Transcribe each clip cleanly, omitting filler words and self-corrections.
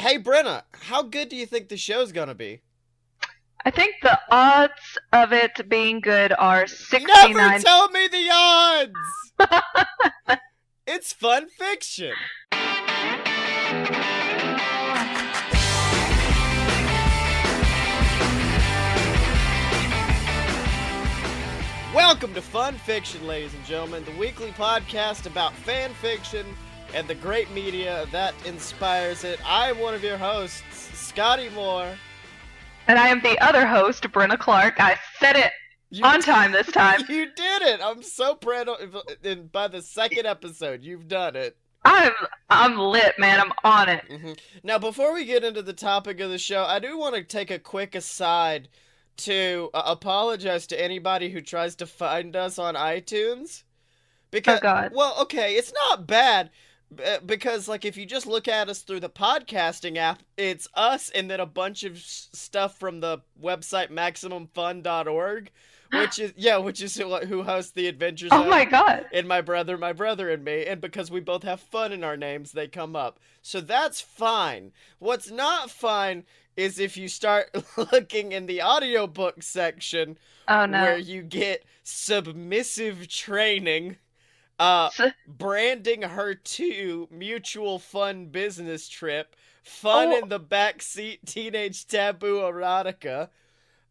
Hey, Brenna, how good do you think the show's gonna be? I think the odds of it being good are Never 69. tell me the odds! It's fun fiction. Welcome to Fun Fiction, ladies and gentlemen, the weekly podcast about fan fiction and the great media that inspires it. I am one of your hosts, Scotty Moore. And I am the other host, Brenna Clark. I said it on time this time. You did it! I'm so proud of, by the second episode, you've done it. I'm lit, man. I'm on it. Mm-hmm. Now, before we get into the topic of the show, I do want to take a quick aside to apologize to anybody who tries to find us on iTunes. Because, Oh, God. well, okay, it's not bad, because, like, if you just look at us through the podcasting app, it's us and then a bunch of stuff from the website MaximumFun.org, which is who hosts the Adventure Zone. Oh, my God. And my brother, and me, and because we both have fun in our names, they come up. So that's fine. What's not fine is if you start looking in the audiobook section, Oh, no. where you get submissive training, branding her to mutual fun business trip, fun in the backseat teenage taboo erotica,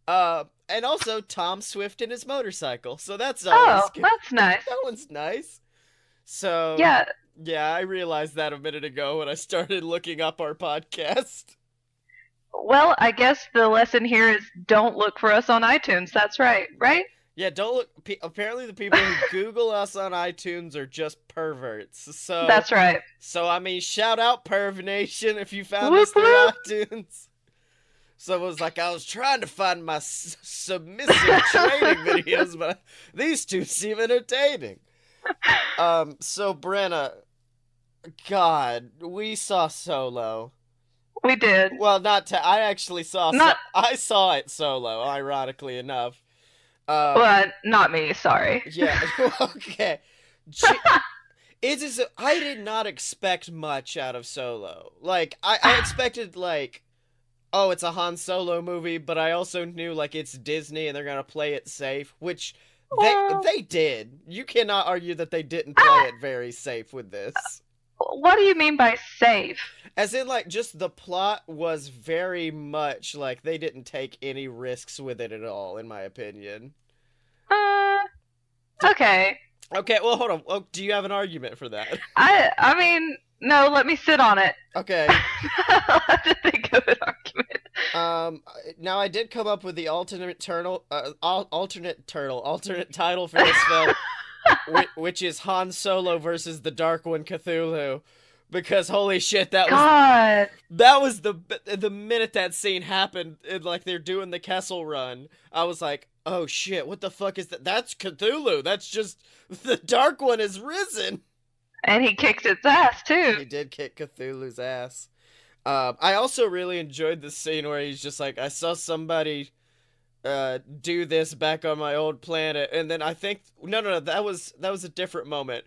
and also Tom Swift and his motorcycle. So that's always good. That's nice. That one's nice. So Yeah. I realized that a minute ago when I started looking up our podcast. Well, I guess the lesson here is don't look for us on iTunes. That's right, right? Yeah, don't look. Apparently, the people who Google us on iTunes are just perverts. So That's right. So I mean, shout out Perv Nation if you found Whoop, us through whoop. iTunes. So it was like I was trying to find my submissive training videos, but these two seem entertaining. So Brenna, God, we saw Solo. We did. Well, I actually saw. Not- I saw it solo. Ironically enough. Well, not me, sorry. Yeah. Okay. It is. I did not expect much out of Solo. Like I expected oh, it's a Han Solo movie, but I also knew it's Disney and they're gonna play it safe, which they did. You cannot argue that they didn't play it very safe with this. What do you mean by safe? As in, just the plot was very much they didn't take any risks with it at all, in my opinion. Okay. Okay, well, hold on. Oh, do you have an argument for that? I mean, no, let me sit on it. Okay. I'll have to think of an argument. Now I did come up with the alternate title for this film, which is Han Solo versus the Dark One Cthulhu. Because holy shit, that was the minute that scene happened, and they're doing the Kessel Run, I was like, oh shit, what the fuck is that? That's Cthulhu. That's just the Dark One has risen. And he kicked its ass too. He did kick Cthulhu's ass. I also really enjoyed the scene where he's just like, I saw somebody do this back on my old planet, and then I think no, that was a different moment.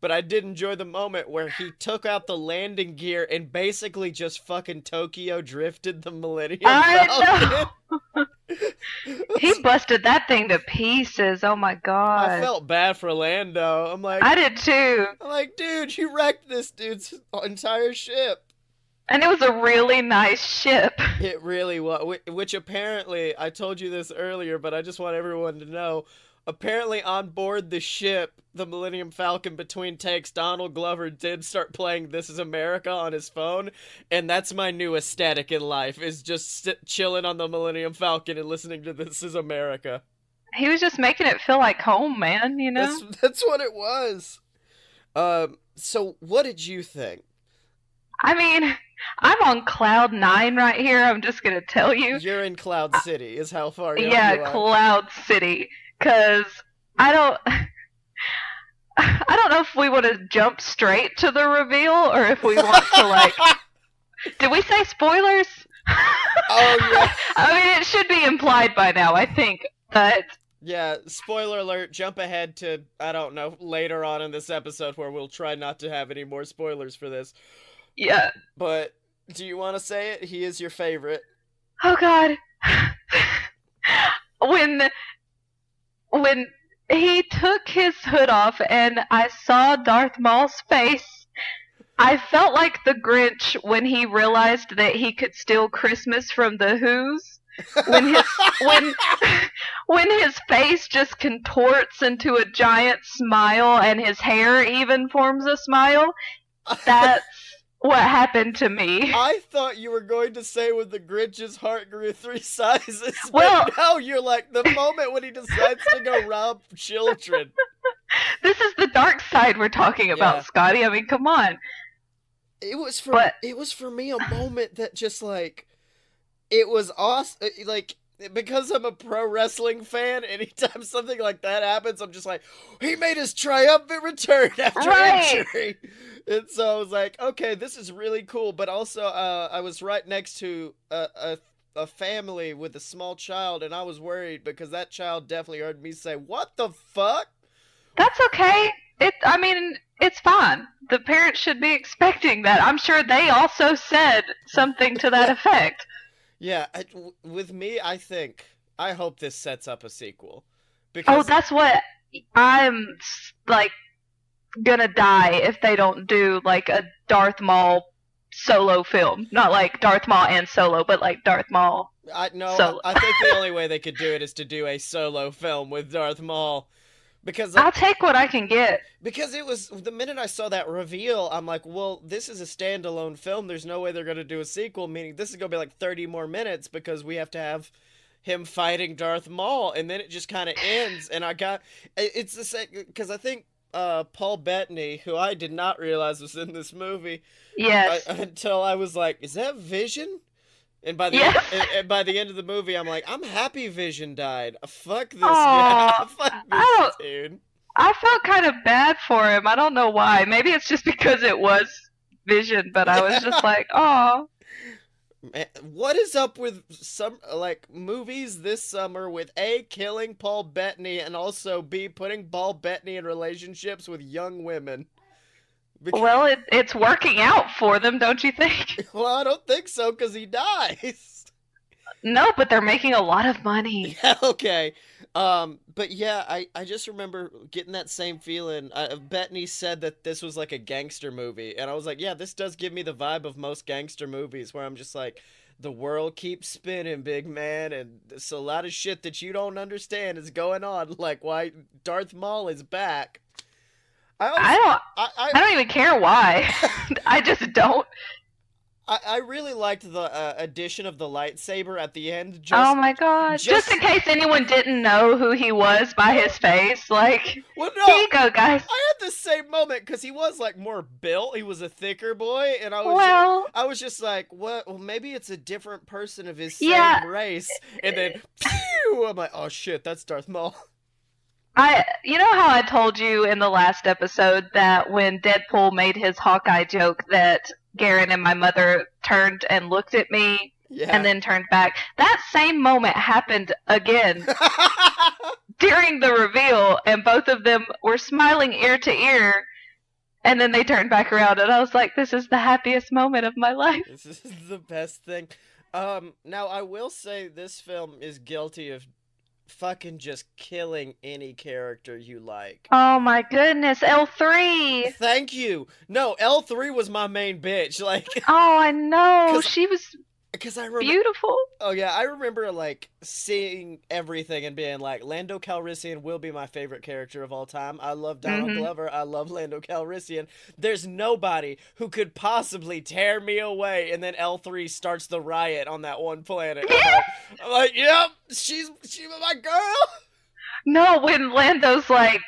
But I did enjoy the moment where he took out the landing gear and basically just fucking Tokyo drifted the Millennium Falcon. Know. He busted that thing to pieces. Oh my god. I felt bad for Lando. I did too. I'm like, dude, you wrecked this dude's entire ship. And it was a really nice ship. It really was. Which apparently, I told you this earlier, but I just want everyone to know. Apparently on board the ship, the Millennium Falcon, between takes, Donald Glover did start playing This Is America on his phone, and that's my new aesthetic in life, is just chilling on the Millennium Falcon and listening to This Is America. He was just making it feel like home, man, you know? That's what it was. So what did you think? I mean, I'm on cloud 9 right here, I'm just gonna tell you. You're in Cloud City, is how far you Yeah, are. Cloud City. Because I don't know if we want to jump straight to the reveal or if we want to Did we say spoilers? Oh yeah. I mean, it should be implied by now, I think. But yeah, spoiler alert, jump ahead to, I don't know, later on in this episode where we'll try not to have any more spoilers for this. Yeah. But Do you want to say it? He is your favorite. Oh God. when when he took his hood off and I saw Darth Maul's face, I felt like the Grinch when he realized that he could steal Christmas from the Who's. When his when when his face just contorts into a giant smile and his hair even forms a smile, that's what happened to me. I thought you were going to say when the Grinch's heart grew 3 sizes, Well, but now you're like the moment when he decides to go rob children. this is the dark side we're talking about, Yeah. Scotty. I mean, come on. It was But for me a moment that just like it was awesome. Like because I'm a pro wrestling fan, anytime something like that happens, I'm just like, he made his triumphant return after Right. injury. And so I was like, okay, this is really cool. But also, I was right next to a family with a small child, and I was worried because that child definitely heard me say, "What the fuck?" that's okay. I mean, it's fine. The parents should be expecting that. I'm sure they also said something to that effect. Yeah, with me, I hope this sets up a sequel Oh, because that's what I'm like gonna die if they don't do like a Darth Maul solo film. Not like Darth Maul and Solo, but like Darth Maul solo. I think the only way they could do it is to do a solo film with Darth Maul because I'll take what I can get. because it was the minute I saw that reveal, I'm like, well, this is a standalone film. There's no way they're gonna do a sequel. Meaning this is gonna be like 30 more minutes because we have to have him fighting Darth Maul, and then it just kind of ends. And it's the same because I think Paul Bettany, who I did not realize was in this movie, Yes. until I was like, is that Vision? And by the Yes. and by the end of the movie, I'm like, I'm happy Vision died. Fuck this Aw, guy. Fuck I this dude. I felt kind of bad for him. I don't know why. Maybe it's just because it was Vision, but I was just like, oh. Man, what is up with some like movies this summer with A, killing Paul Bettany, and also B, putting Paul Bettany in relationships with young women? Well, it's working out for them, don't you think? Well, I don't think so because he dies. No, but they're making a lot of money. Yeah, okay. But yeah, I just remember getting that same feeling. Bettany said that this was like a gangster movie, and I was like, yeah, this does give me the vibe of most gangster movies, where I'm just like, the world keeps spinning, big man, and there's a lot of shit that you don't understand is going on, like why Darth Maul is back. I also, I don't even care why. I just don't. I really liked the addition of the lightsaber at the end. Oh my god. Just in case anyone didn't know who he was by his face, like, well, no, here you go, guys. I had the same moment because he was like more built. He was a thicker boy, and I was just like, what? Well, maybe it's a different person of his same race. And then, pew! I'm like, oh shit, that's Darth Maul. You know how I told you in the last episode that when Deadpool made his Hawkeye joke that Garen and my mother turned and looked at me and then turned back? That same moment happened again during the reveal, and both of them were smiling ear to ear, and then they turned back around, and I was like, this is the happiest moment of my life. This is the best thing. Now I will say this film is guilty of fucking just killing any character you like. Oh my goodness, L3! Thank you! No, L3 was my main bitch, like... Oh, I know! She was beautiful! Oh yeah, I remember, like, seeing everything and being like, Lando Calrissian will be my favorite character of all time. I love Donald Glover, I love Lando Calrissian. There's nobody who could possibly tear me away, and then L3 starts the riot on that one planet. I'm like, yep, she's my girl! No, when Lando's like,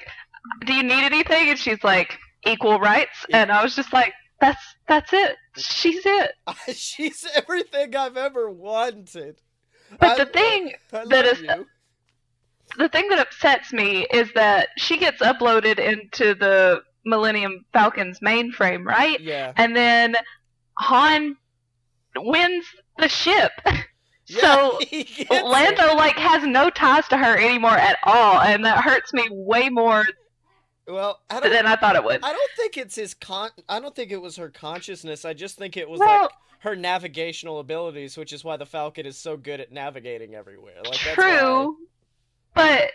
do you need anything? And she's like, equal rights? Yeah. And I was just like, that's it. She's it. She's everything I've ever wanted. But the thing that upsets me is that she gets uploaded into the Millennium Falcon's mainframe, right? Yeah. And then Han wins the ship. Yeah, so Lando like has no ties to her anymore at all, and that hurts me way more Well, But then I thought it would. I don't think it's I don't think it was her consciousness. I just think it was like Well, her navigational abilities, which is why the Falcon is so good at navigating everywhere. Like that's why. true, but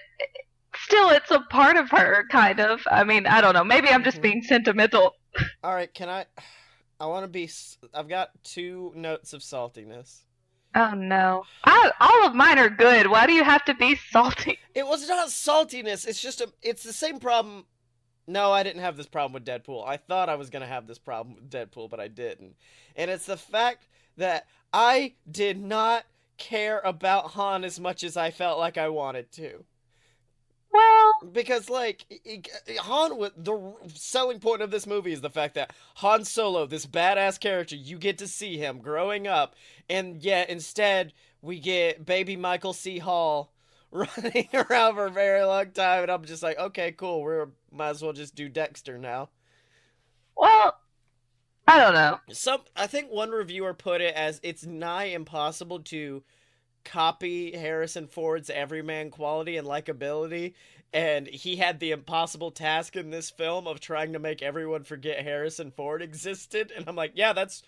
still, it's a part of her, kind of. I mean, I don't know. Maybe I'm just Hmm. being sentimental. All right, can I? I want to be. I've got two notes of saltiness. Oh no. All of mine are good. Why do you have to be salty? It was not saltiness. It's just a. It's the same problem. No, I didn't have this problem with Deadpool. I thought I was gonna have this problem with Deadpool, but I didn't. And it's the fact that I did not care about Han as much as I felt like I wanted to. Well, Because like Han, the selling point of this movie is the fact that Han Solo, this badass character, you get to see him growing up, and yet instead we get baby Michael C. Hall running around for a very long time, and I'm just like, okay, cool, we might as well just do Dexter now. well, I don't know. I think one reviewer put it as it's nigh impossible to copy Harrison Ford's everyman quality and likability, and he had the impossible task in this film of trying to make everyone forget Harrison Ford existed. And I'm like, yeah, that's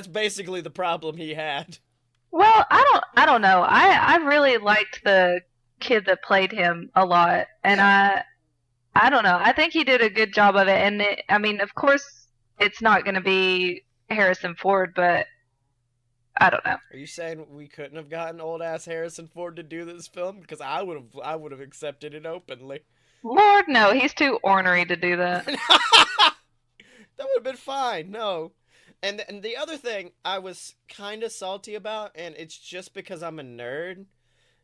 basically the problem he had. Well, I don't know. I really liked the kid that played him a lot, and Yeah. I don't know. I think he did a good job of it, and I mean, of course, it's not going to be Harrison Ford, but I don't know. Are you saying we couldn't have gotten old ass Harrison Ford to do this film? Because I would have accepted it openly. Lord, no, he's too ornery to do that. That would have been fine. No. And the other thing I was kind of salty about, and it's just because I'm a nerd,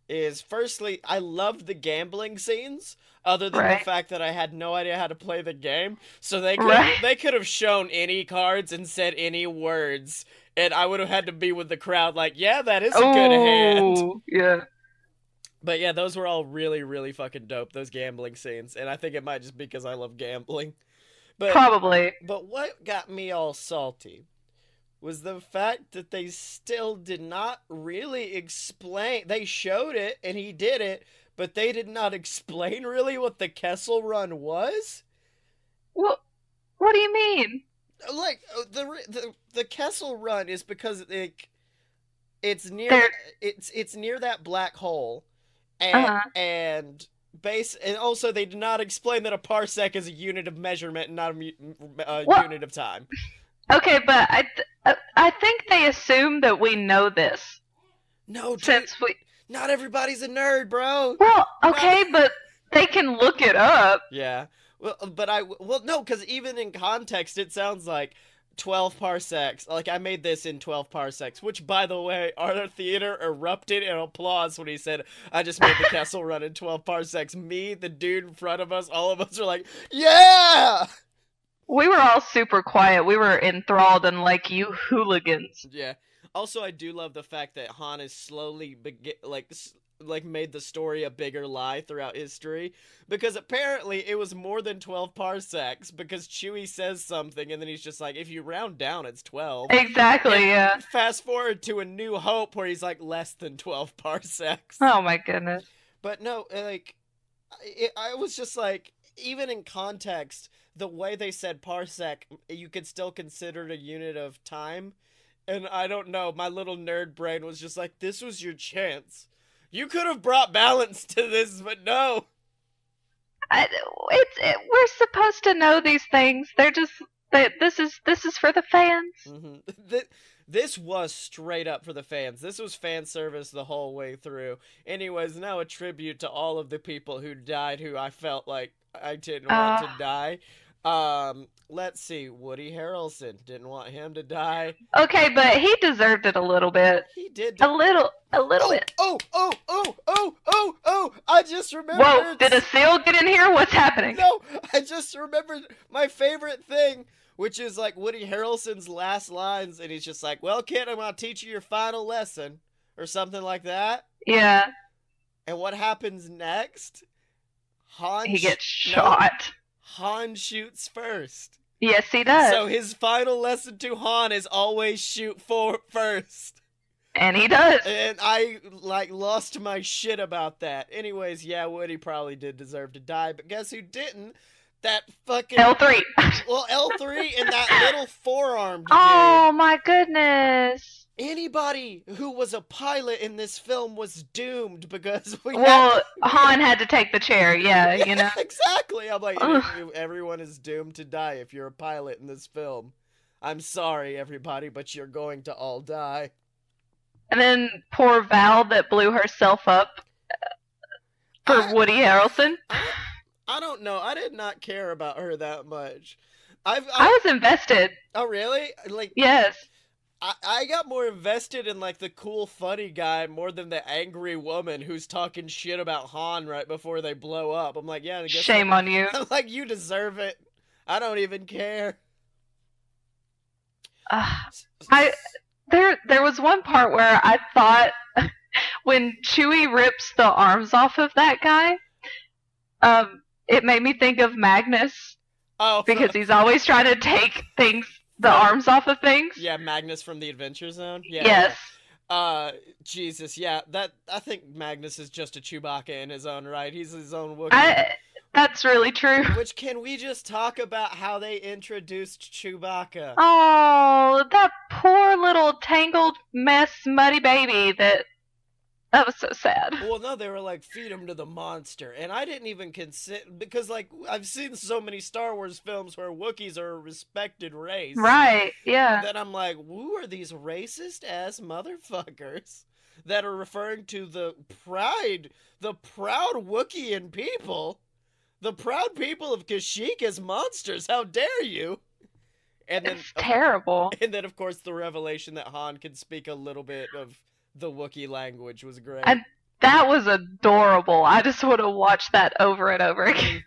is firstly, I loved the gambling scenes, other than the Right. fact that I had no idea how to play the game. So Right. they could have shown any cards and said any words, and I would have had to be with the crowd like, yeah, that is a good hand. Oh, yeah. But yeah, those were all really, really fucking dope, those gambling scenes. And I think it might just be because I love gambling. But Probably. but what got me all salty was the fact that they still did not really explain. They showed it and he did it, but they did not explain really what the Kessel Run was. What do you mean? Like the Kessel Run is because it's near They're it's near that black hole, uh and base, and also they did not explain that a parsec is a unit of measurement and not a Well, unit of time. okay, but I think they assume that we know this No, dude, since we. not everybody's a nerd, bro. Well, Not okay, but they can look it up. Yeah. Well, but no, because even in context, it sounds like 12 parsecs. Like, I made this in 12 parsecs, which, by the way, our theater erupted in applause when he said, I just made the Kessel Run in 12 parsecs. Me, the dude in front of us, all of us are like, yeah! We were all super quiet. We were enthralled and like you hooligans. Yeah. Also, I do love the fact that Han is slowly like made the story a bigger lie throughout history, because apparently it was more than 12 parsecs, because Chewie says something and then he's just like, if you round down it's 12. Exactly, And yeah. fast forward to A New Hope where he's like less than 12 parsecs. Oh my goodness. But no, like I was just like, even in context, the way they said parsec, you could still consider it a unit of time. And I don't know, my little nerd brain was just like, this was your chance. You could have brought balance to this, but no. We're supposed to know these things. They're just this is for the fans. This was straight up for the fans. This was fan service the whole way through. Anyways, now a tribute to all of the people who died who I felt like I didn't want to die. Let's see. Woody Harrelson, didn't want him to die. Okay, but he deserved it a little bit. He did. A little bit. Oh! I just remembered. Whoa! Did a seal get in here? What's happening? No, I just remembered my favorite thing, which is like Woody Harrelson's last lines, and he's just like, "Well, kid, I'm gonna teach you your final lesson," or something like that. Yeah. And what happens next? He gets shot. Han shoots first. Yes, he does. So his final lesson to Han is always shoot first. And he does. And I, like, lost my shit about that. Anyways, yeah, Woody probably did deserve to die, but guess who didn't? That fucking L3. well, L3 and that little forearmed dude. Oh my goodness. Anybody who was a pilot in this film was doomed because Well, we Han had to take the chair. Yeah, yeah, you know. exactly. I'm like, Ugh. everyone is doomed to die if you're a pilot in this film. I'm sorry, everybody, but you're going to all die. And then poor Val that blew herself up for I, Woody Harrelson. I don't know. I did not care about her that much. I was invested. Oh really? Like Yes. I got more invested in like the cool funny guy more than the angry woman who's talking shit about Han right before they blow up. I'm like, yeah, I guess Shame on you. I'm like, you deserve it. I don't even care. There was one part where I thought when Chewie rips the arms off of that guy, it made me think of Magnus Oh, because he's always trying to take the arms off of things. yeah, Magnus from the Adventure Zone. Yeah. Yes. Jesus, yeah, that I think Magnus is just a Chewbacca in his own right. He's his own Wookiee. That's really true. Which, can we just talk about how they introduced Chewbacca? Oh, that poor little tangled mess, muddy baby. That was so sad. Well, no, they were like, feed him to the monster. And I didn't even consider, because, like, I've seen so many Star Wars films where Wookiees are a respected race. Right, yeah. That I'm like, who are these racist-ass motherfuckers that are referring to the proud Wookieean people? The proud people of Kashyyyk as monsters. How dare you? And then, it's terrible. And then, of course, the revelation that Han can speak a little bit of the Wookiee language was great. And that was adorable. I just would have watched that over and over again.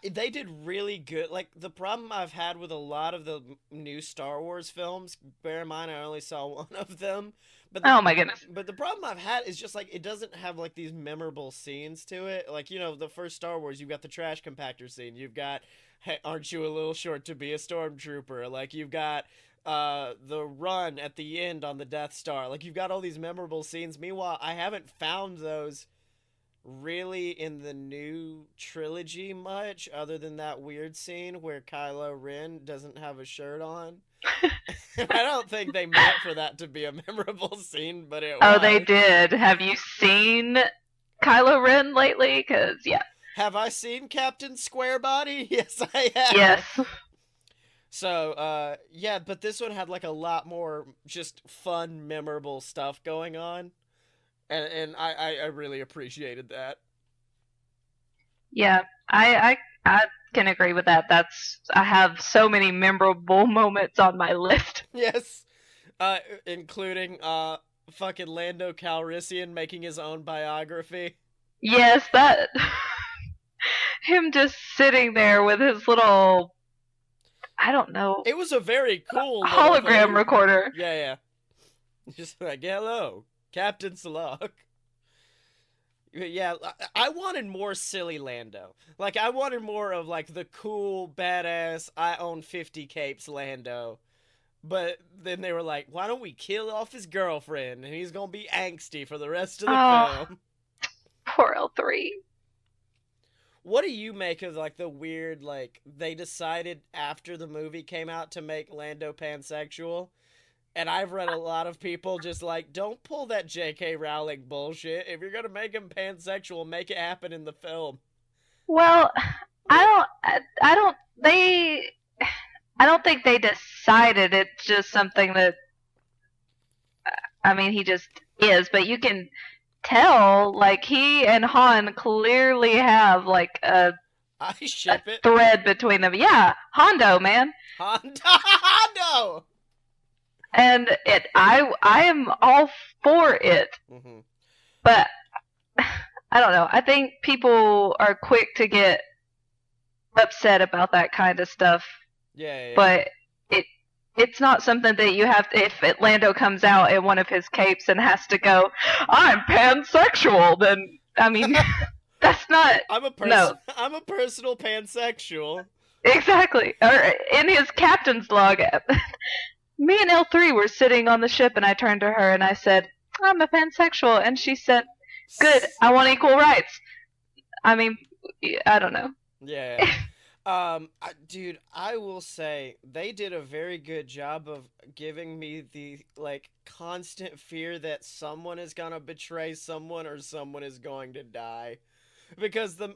They did really good. Like, the problem I've had with a lot of the new Star Wars films, bear in mind I only saw one of them. But Oh my goodness. But the problem I've had is just, like, it doesn't have, like, these memorable scenes to it. Like, you know, the first Star Wars, you've got the trash compactor scene. You've got, hey, aren't you a little short to be a stormtrooper? Like, you've got the run at the end on the Death Star. Like, you've got all these memorable scenes. Meanwhile, I haven't found those really in the new trilogy much, other than that weird scene where Kylo Ren doesn't have a shirt on. I don't think they meant for that to be a memorable scene, but it was. Oh, they did. Have you seen Kylo Ren lately? Because, yeah. Have I seen Captain Squarebody? Yes, I have. Yes. So, yeah, but this one had, like, a lot more just fun, memorable stuff going on. And I really appreciated that. Yeah, I can agree with that. I have so many memorable moments on my list. Yes. Including, fucking Lando Calrissian making his own biography. Yes, that him just sitting there with his little, I don't know, It was a very cool hologram recorder. Yeah. Just like, hello, Captain Salak. Yeah, I wanted more silly Lando. Like, I wanted more of, like, the cool, badass, I own 50 capes Lando. But then they were like, why don't we kill off his girlfriend, and he's gonna be angsty for the rest of the film. Poor L3. What do you make of, like, the weird, like, they decided after the movie came out to make Lando pansexual? And I've read a lot of people just like, don't pull that J.K. Rowling bullshit. If you're gonna make him pansexual, make it happen in the film. Well, I don't think they decided. It's just something that, I mean, he just is. But you can tell, like, he and Han clearly have, like, I ship it. thread between them. Yeah, Hondo, man. Hondo! And I am all for it. Mm-hmm. But I don't know. I think people are quick to get upset about that kind of stuff. Yeah. But it's not something that you have to, if Lando comes out in one of his capes and has to go, I'm pansexual, then, I mean, that's not... I'm a personal pansexual. Exactly. Or in his captain's log, me and L3 were sitting on the ship, and I turned to her and I said, I'm a pansexual. And she said, good, I want equal rights. I mean, I don't know. Yeah. Dude, I will say they did a very good job of giving me the like constant fear that someone is gonna betray someone or someone is going to die. Because the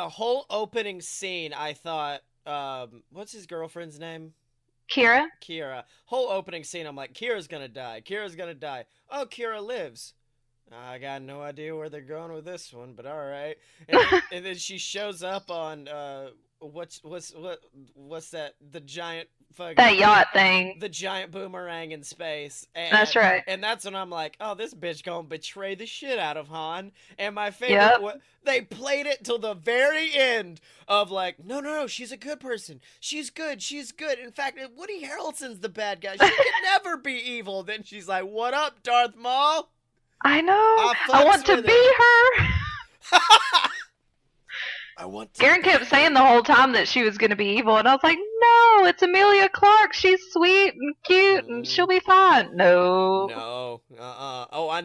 whole opening scene, I thought, what's his girlfriend's name? Kira? Kira. Whole opening scene, I'm like, Kira's gonna die. Kira's gonna die. Oh, Kira lives. I got no idea where they're going with this one, but all right. And then she shows up on what's that? The giant That fucking yacht thing. the giant boomerang in space, That's right. and that's when I'm like, oh, this bitch gonna betray the shit out of Han. And my favorite, Yep. they played it till the very end of like, no, no, no, she's a good person, she's good, she's good. In fact, Woody Harrelson's the bad guy. She can never be evil. Then she's like, what up, Darth Maul? I know. I I want to with be it. her. I want to. Garen kept saying the whole time that she was going to be evil, and I was like, no, it's Emilia Clarke. She's sweet and cute, and she'll be fine. No. No. Oh, I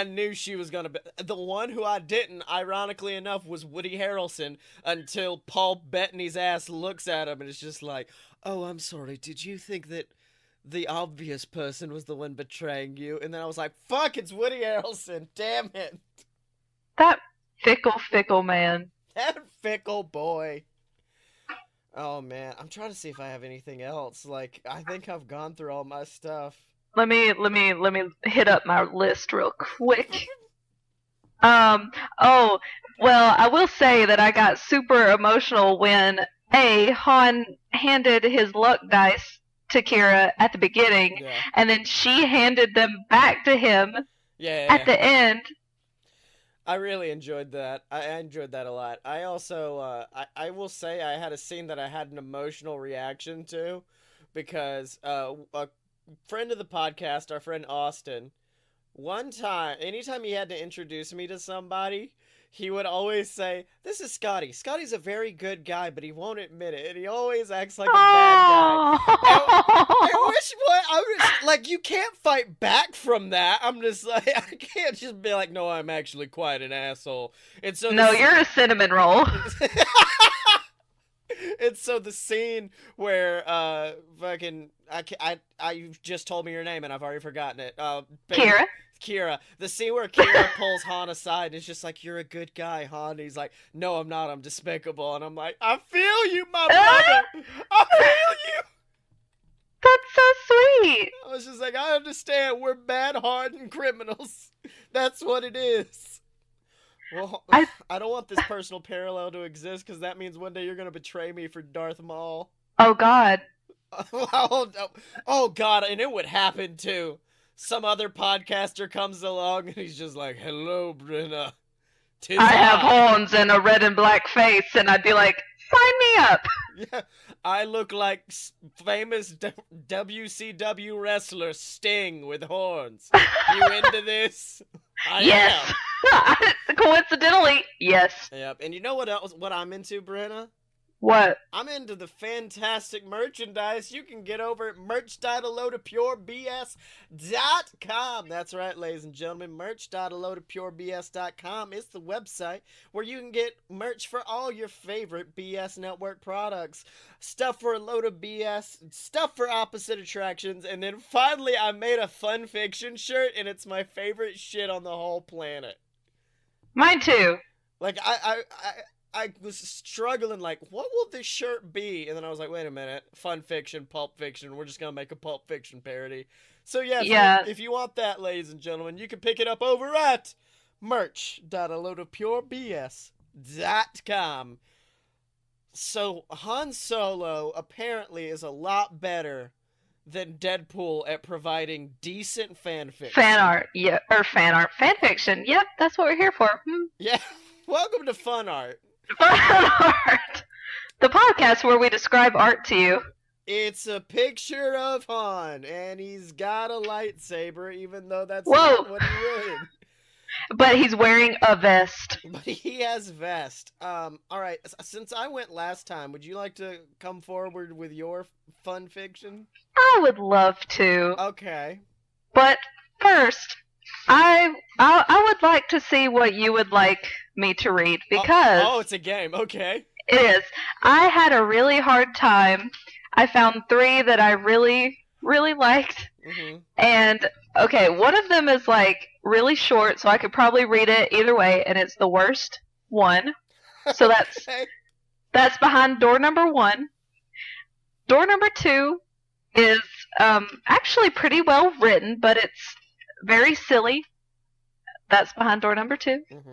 knew she was gonna be. The one who I didn't, ironically enough, was Woody Harrelson until Paul Bettany's ass looks at him and it's just like, oh, I'm sorry. Did you think that the obvious person was the one betraying you? And then I was like, fuck, it's Woody Harrelson. Damn it. That fickle man. That fickle boy. Oh man, I'm trying to see if I have anything else. Like, I think I've gone through all my stuff. Let me hit up my list real quick. Oh, well, I will say that I got super emotional when Han handed his luck dice to Kira at the beginning, Yeah. and then she handed them back to him Yeah. at the end. I really enjoyed that. I enjoyed that a lot. I also, I will say I had a scene that I had an emotional reaction to because a friend of the podcast, our friend Austin, one time, anytime he had to introduce me to somebody, he would always say, "This is Scotty. Scotty's a very good guy, but he won't admit it, and he always acts like a bad guy." I wish I was like, you can't fight back from that. I'm just like, I can't just be like, no, I'm actually quite an asshole. And so No, you're a cinnamon roll. And so the scene where fucking you just told me your name and I've already forgotten it. Kira. The scene where Kira pulls Han aside and is just like, you're a good guy, Han. And he's like, no, I'm not. I'm despicable. And I'm like, I feel you, my brother. I feel you. That's so sweet. I was just like, I understand. We're bad, hardened criminals. That's what it is. Well, I don't want this personal parallel to exist because that means one day you're going to betray me for Darth Maul. Oh, God. Oh, God. And it would happen, too. Some other podcaster comes along and he's just like, hello, Brenna. I have horns and a red and black face. And I'd be like, sign me up. Yeah, I look like famous WCW wrestler Sting with horns. You into this? Yes. Coincidentally, yes. Yep. And you know what I'm into, Brenna? What? I'm into the fantastic merchandise you can get over at merch.alotopurebs.com. That's right, ladies and gentlemen. Merch.alotopurebs.com is the website where you can get merch for all your favorite BS Network products. Stuff for a load of BS, stuff for opposite attractions, and then finally I made a Fun Fiction shirt, and it's my favorite shit on the whole planet. Mine too. Like, I was struggling, like, what will this shirt be? And then I was like, wait a minute, Fun Fiction, Pulp Fiction, we're just going to make a Pulp Fiction parody. So, yeah, if you want that, ladies and gentlemen, you can pick it up over at merch.alotopurebs.com. So, Han Solo apparently is a lot better than Deadpool at providing decent fan fiction. Fan art, yeah, or fan art. Fan fiction, yep, that's what we're here for. Yeah, welcome to Fun Art. Fun art! The podcast where we describe art to you. It's a picture of Han, and he's got a lightsaber, even though that's not what he would. But he's wearing a vest. But he has vest. Alright, since I went last time, would you like to come forward with your fun fiction? I would love to. Okay. But first, I would like to see what you would like me to read because Oh, it's a game. Okay. it is. I had a really hard time. I found three that I really, really liked. Mm-hmm. And, okay, one of them is like really short, so I could probably read it either way, and it's the worst one. So Okay. that's behind door number one. Door number two is actually pretty well written, but it's very silly. That's behind door number two. Mm-hmm.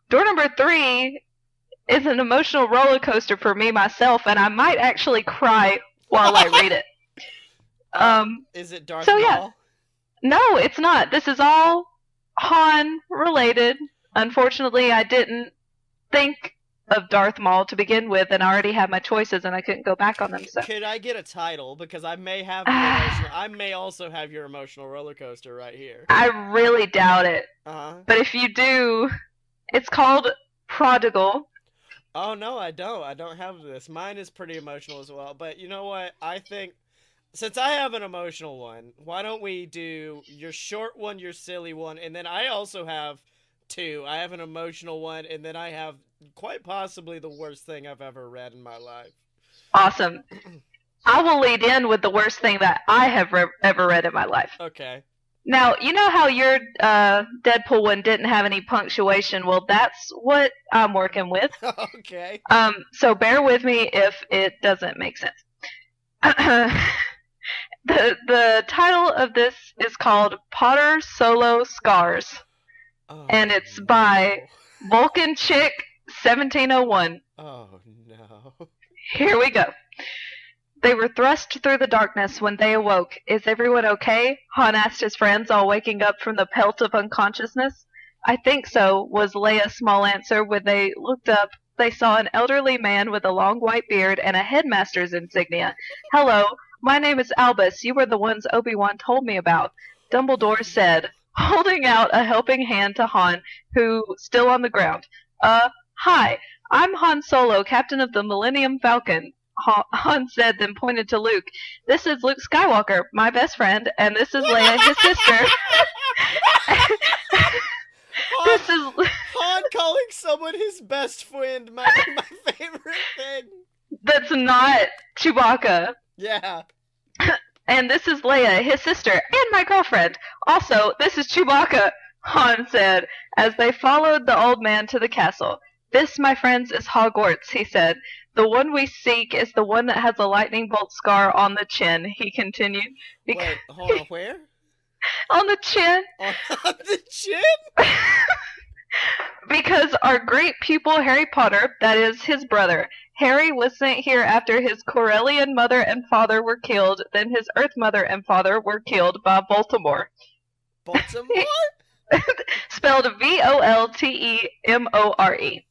Door number three is an emotional roller coaster for me myself, and I might actually cry while I read it. Is it Darth so Maul? yeah. No, it's not. This is all Han related. Unfortunately, I didn't think of Darth Maul to begin with, and I already had my choices, and I couldn't go back on them. So, Could I get a title? Because I may have your emotional. I may also have your emotional roller coaster right here. I really doubt it. Uh-huh. But if you do, it's called Prodigal. Oh no, I don't. I don't have this. Mine is pretty emotional as well. But you know what? I think since I have an emotional one, why don't we do your short one, your silly one, and then I also have two. I have an emotional one, and then I have quite possibly the worst thing I've ever read in my life. Awesome. I will lead in with the worst thing that I have ever read in my life. Okay. Now, you know how your Deadpool one didn't have any punctuation? Well, that's what I'm working with. Okay. So bear with me if it doesn't make sense. The title of this is called Potter Solo Scars, Oh, and it's by no. Vulcan Chick 1701. Oh no. Here we go. They were thrust through the darkness when they awoke. Is everyone okay? Han asked his friends, all waking up from the pelt of unconsciousness. I think so, was Leia's small answer. When they looked up, they saw an elderly man with a long white beard and a headmaster's insignia. Hello, my name is Albus. You were the ones Obi-Wan told me about, Dumbledore said, holding out a helping hand to Han, who still on the ground. Hi, I'm Han Solo, captain of the Millennium Falcon. Han said, then pointed to Luke. This is Luke Skywalker, my best friend, and this is Leia, his sister. This is Han calling someone his best friend, my favorite thing. That's not Chewbacca. Yeah. And this is Leia, his sister, and my girlfriend. Also, this is Chewbacca, Han said, as they followed the old man to the castle. This, my friends, is Hogwarts, he said. The one we seek is the one that has a lightning bolt scar on the chin, he continued. Wait, hold on, where? On the chin. On the chin? Because our great pupil Harry Potter, that is his brother, Harry was sent here after his Corellian mother and father were killed, then his Earth mother and father were killed by Voldemort. Baltimore? Spelled Voltemore.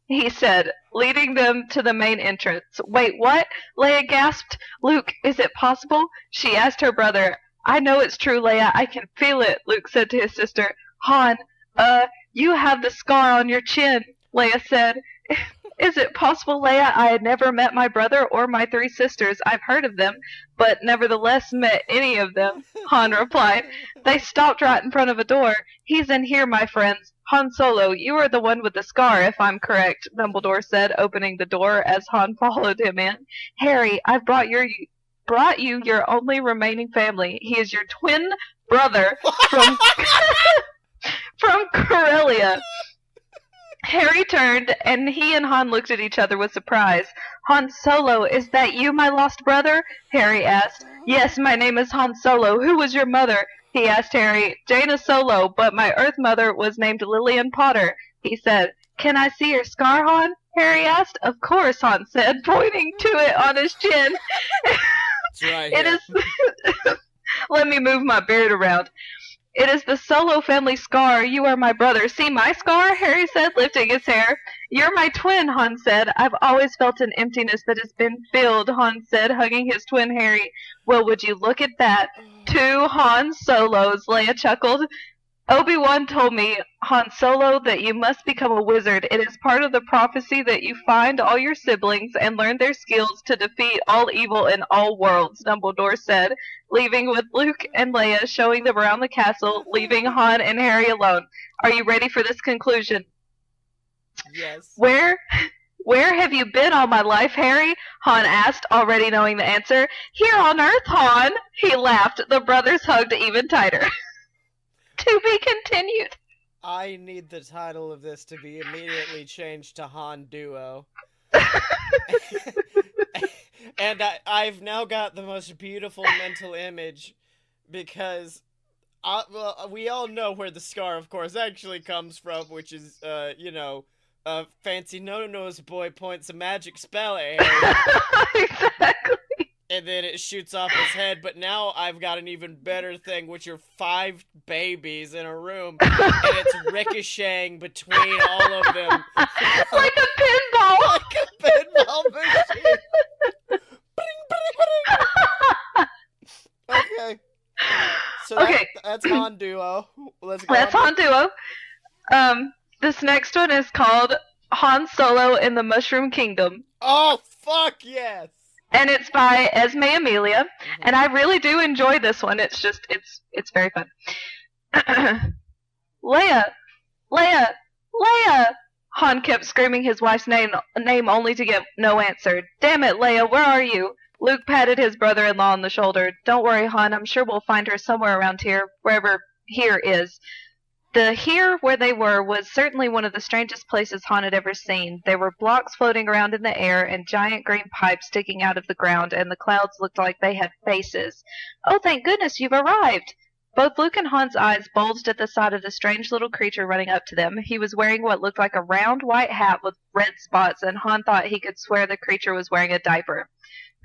He said, leading them to the main entrance. Wait, what? Leia gasped. Luke, is it possible? She asked her brother. I know it's true, Leia. I can feel it, Luke said to his sister. Han, you have the scar on your chin, Leia said. Is it possible, Leia? I had never met my brother or my three sisters. I've heard of them, but nevertheless met any of them, Han replied. They stopped right in front of a door. He's in here, my friends. Han Solo, you are the one with the scar, if I'm correct, Dumbledore said, opening the door as Han followed him in. Harry, I've brought you your only remaining family. He is your twin brother from from Corellia. Harry turned, and he and Han looked at each other with surprise. Han Solo, is that you, my lost brother? Harry asked. Yes, my name is Han Solo. Who was your mother? He asked Harry. Jaina Solo, but my Earth mother was named Lillian Potter, he said. Can I see your scar, Han? Harry asked. Of course, Han said, pointing to it on his chin. It's right here. It is... Let me move my beard around. It is the Solo family scar. You are my brother. See my scar? Harry said, lifting his hair. You're my twin, Han said. I've always felt an emptiness that has been filled, Han said, hugging his twin Harry. Well, would you look at that? Two Han Solos, Leia chuckled. Obi-Wan told me, Han Solo, that you must become a wizard. It is part of the prophecy that you find all your siblings and learn their skills to defeat all evil in all worlds, Dumbledore said, leaving with Luke and Leia, showing them around the castle, leaving Han and Harry alone. Are you ready for this conclusion? Yes. Where have you been all my life, Harry? Han asked, already knowing the answer. Here on Earth, Han! He laughed. The brothers hugged even tighter. To be continued. I need the title of this to be immediately changed to Han Duo. And I've now got the most beautiful mental image because we all know where the scar, of course, actually comes from, which is, fancy no-nose boy points a magic spell at Harry. Exactly. And then it shoots off his head, but now I've got an even better thing, which are 5 babies in a room, and it's ricocheting between all of them. Like a pinball! Like a pinball machine! Okay. So Okay. that's Han Duo. Let's go. That's Han Duo. This next one is called Han Solo in the Mushroom Kingdom. Oh, fuck yes! And it's by Esme Amelia, and I really do enjoy this one. It's just, it's very fun. Leia! Leia! Leia! Han kept screaming his wife's name only to get no answer. Damn it, Leia, where are you? Luke patted his brother-in-law on the shoulder. Don't worry, Han, I'm sure we'll find her somewhere around here, wherever here is. The here where they were was certainly one of the strangest places Han had ever seen. There were blocks floating around in the air and giant green pipes sticking out of the ground, and the clouds looked like they had faces. Oh, thank goodness you've arrived! Both Luke and Han's eyes bulged at the sight of the strange little creature running up to them. He was wearing what looked like a round white hat with red spots, and Han thought he could swear the creature was wearing a diaper.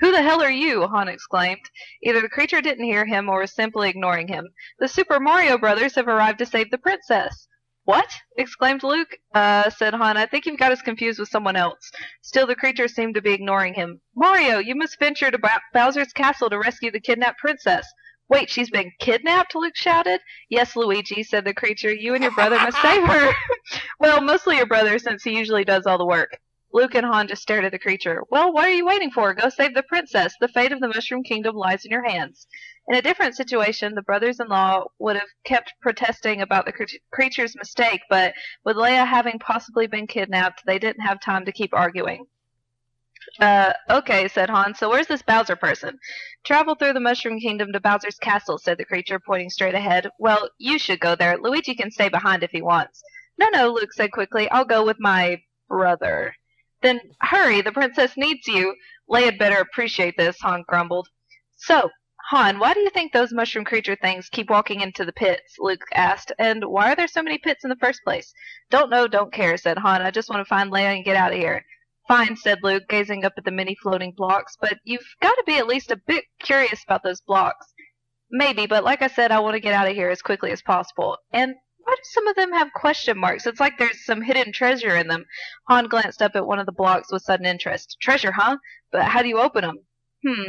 Who the hell are you? Han exclaimed. Either the creature didn't hear him or was simply ignoring him. The Super Mario Brothers have arrived to save the princess. What? Exclaimed Luke. Said Han. I think you've got us confused with someone else. Still, the creature seemed to be ignoring him. Mario, you must venture to Bowser's castle to rescue the kidnapped princess. Wait, she's been kidnapped? Luke shouted. Yes, Luigi, said the creature. You and your brother must save her. Well, mostly your brother, since he usually does all the work. Luke and Han just stared at the creature. Well, what are you waiting for? Go save the princess. The fate of the Mushroom Kingdom lies in your hands. In a different situation, the brothers-in-law would have kept protesting about the creature's mistake, but with Leia having possibly been kidnapped, they didn't have time to keep arguing. Okay, said Han, so where's this Bowser person? Travel through the Mushroom Kingdom to Bowser's castle, said the creature, pointing straight ahead. Well, you should go there. Luigi can stay behind if he wants. No, Luke said quickly. I'll go with my brother. Then hurry, the princess needs you. Leia'd better appreciate this, Han grumbled. So, Han, why do you think those mushroom creature things keep walking into the pits? Luke asked. And why are there so many pits in the first place? Don't know, don't care, said Han. I just want to find Leia and get out of here. Fine, said Luke, gazing up at the many floating blocks, but you've got to be at least a bit curious about those blocks. Maybe, but like I said, I want to get out of here as quickly as possible. And why do some of them have question marks? It's like there's some hidden treasure in them. Han glanced up at one of the blocks with sudden interest. Treasure, huh? But how do you open them?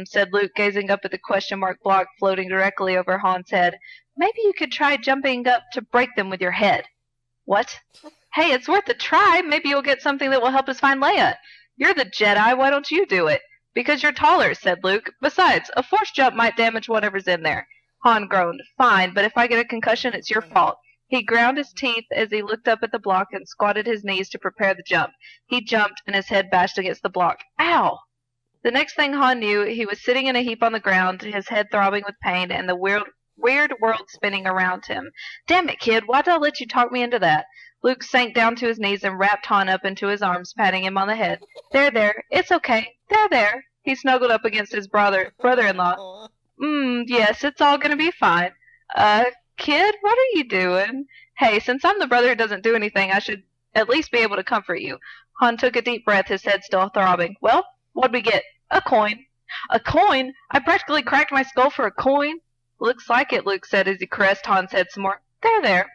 Said Luke, gazing up at the question mark block floating directly over Han's head. Maybe you could try jumping up to break them with your head. What? Hey, it's worth a try. Maybe you'll get something that will help us find Leia. You're the Jedi. Why don't you do it? Because you're taller, said Luke. Besides, a force jump might damage whatever's in there. Han groaned. Fine, but if I get a concussion, it's your fault. He ground his teeth as he looked up at the block and squatted his knees to prepare the jump. He jumped, and his head bashed against the block. Ow! The next thing Han knew, he was sitting in a heap on the ground, his head throbbing with pain, and the weird world spinning around him. Damn it, kid, why did I let you talk me into that? Luke sank down to his knees and wrapped Han up into his arms, patting him on the head. There, it's okay. There. He snuggled up against his brother-in-law. Yes, it's all gonna be fine. Kid, what are you doing? Hey, since I'm the brother who doesn't do anything, I should at least be able to comfort you. Han took a deep breath, his head still throbbing. Well, what'd we get? A coin. A coin? I practically cracked my skull for a coin? Looks like it, Luke said as he caressed Han's head some more. There.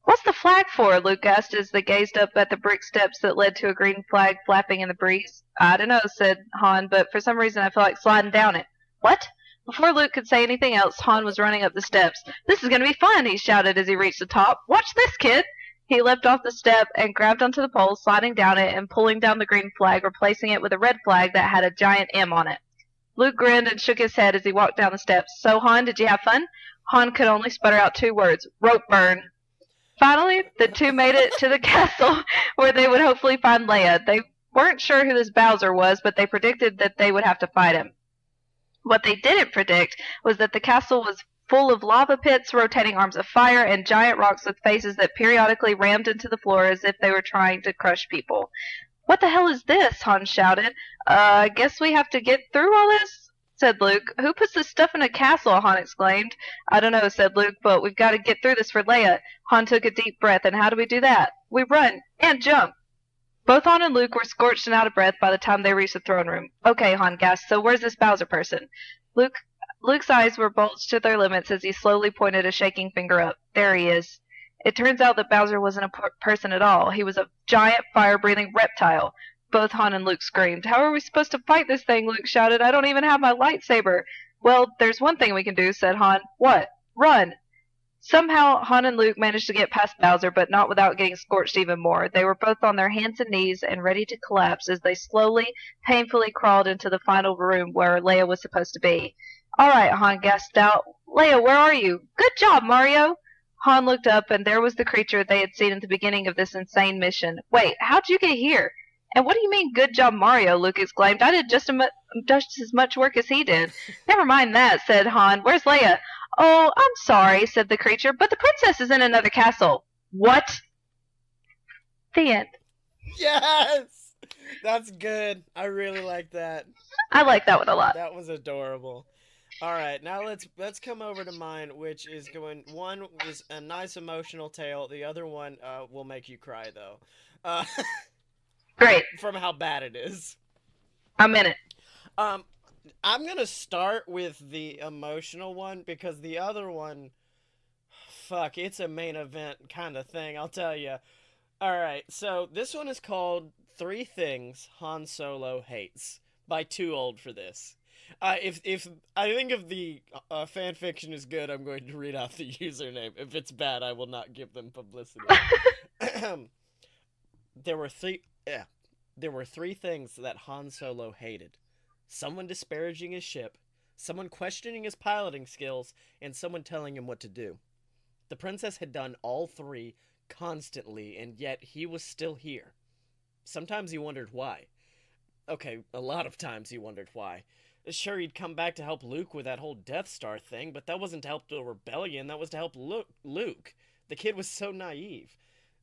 What's the flag for? Luke asked as they gazed up at the brick steps that led to a green flag flapping in the breeze. I don't know, said Han, but for some reason I feel like sliding down it. What? Before Luke could say anything else, Han was running up the steps. "This is going to be fun," he shouted as he reached the top. "Watch this, kid!" He leapt off the step and grabbed onto the pole, sliding down it and pulling down the green flag, replacing it with a red flag that had a giant M on it. Luke grinned and shook his head as he walked down the steps. "So, Han, did you have fun?" Han could only sputter out two words: "Rope burn." Finally, the two made it to the castle where they would hopefully find Leia. They weren't sure who this Bowser was, but they predicted that they would have to fight him. What they didn't predict was that the castle was full of lava pits, rotating arms of fire, and giant rocks with faces that periodically rammed into the floor as if they were trying to crush people. "What the hell is this?" Han shouted. I guess we have to get through all this?" said Luke. "Who puts this stuff in a castle?" Han exclaimed. "I don't know," said Luke, "but we've got to get through this for Leia." Han took a deep breath. "And how do we do that?" "We run and jump." Both Han and Luke were scorched and out of breath by the time they reached the throne room. "Okay," Han gasped, "so where's this Bowser person?" Luke's eyes were bulged to their limits as he slowly pointed a shaking finger up. "There he is." It turns out that Bowser wasn't a person at all. He was a giant fire-breathing reptile. Both Han and Luke screamed. "How are we supposed to fight this thing?" Luke shouted. "I don't even have my lightsaber." "Well, there's one thing we can do," said Han. "What?" "Run." Somehow, Han and Luke managed to get past Bowser, but not without getting scorched even more. They were both on their hands and knees and ready to collapse as they slowly, painfully crawled into the final room where Leia was supposed to be. "All right," Han gasped out. "Leia, where are you?" "Good job, Mario!" Han looked up, and there was the creature they had seen at the beginning of this insane mission. "Wait, how'd you get here?" "And what do you mean, good job, Mario?" Luke exclaimed. "I did just as much work as he did." "Never mind that," said Han. "Where's Leia?" "Oh, I'm sorry," said the creature, "but the princess is in another castle." "What?" The end. Yes! That's good. I really like that. I like that one a lot. That was adorable. All right, now let's come over to mine, which is going. One is a nice emotional tale. The other one will make you cry though, uh, Great. from how bad it is. I'm in it. Um, I'm gonna start with the emotional one because the other one, fuck, it's a main event kind of thing. I'll tell you. All right, so this one is called Three Things Han Solo Hates by Too Old for This. If I think if the fan fiction is good, I'm going to read out the username. If it's bad, I will not give them publicity. there were three. Yeah, there were three things that Han Solo hated: someone disparaging his ship, someone questioning his piloting skills, and someone telling him what to do. The princess had done all three constantly, and yet he was still here. Sometimes he wondered why. Okay, a lot of times he wondered why. Sure, he'd come back to help Luke with that whole Death Star thing, but that wasn't to help the rebellion, that was to help Luke. The kid was so naive.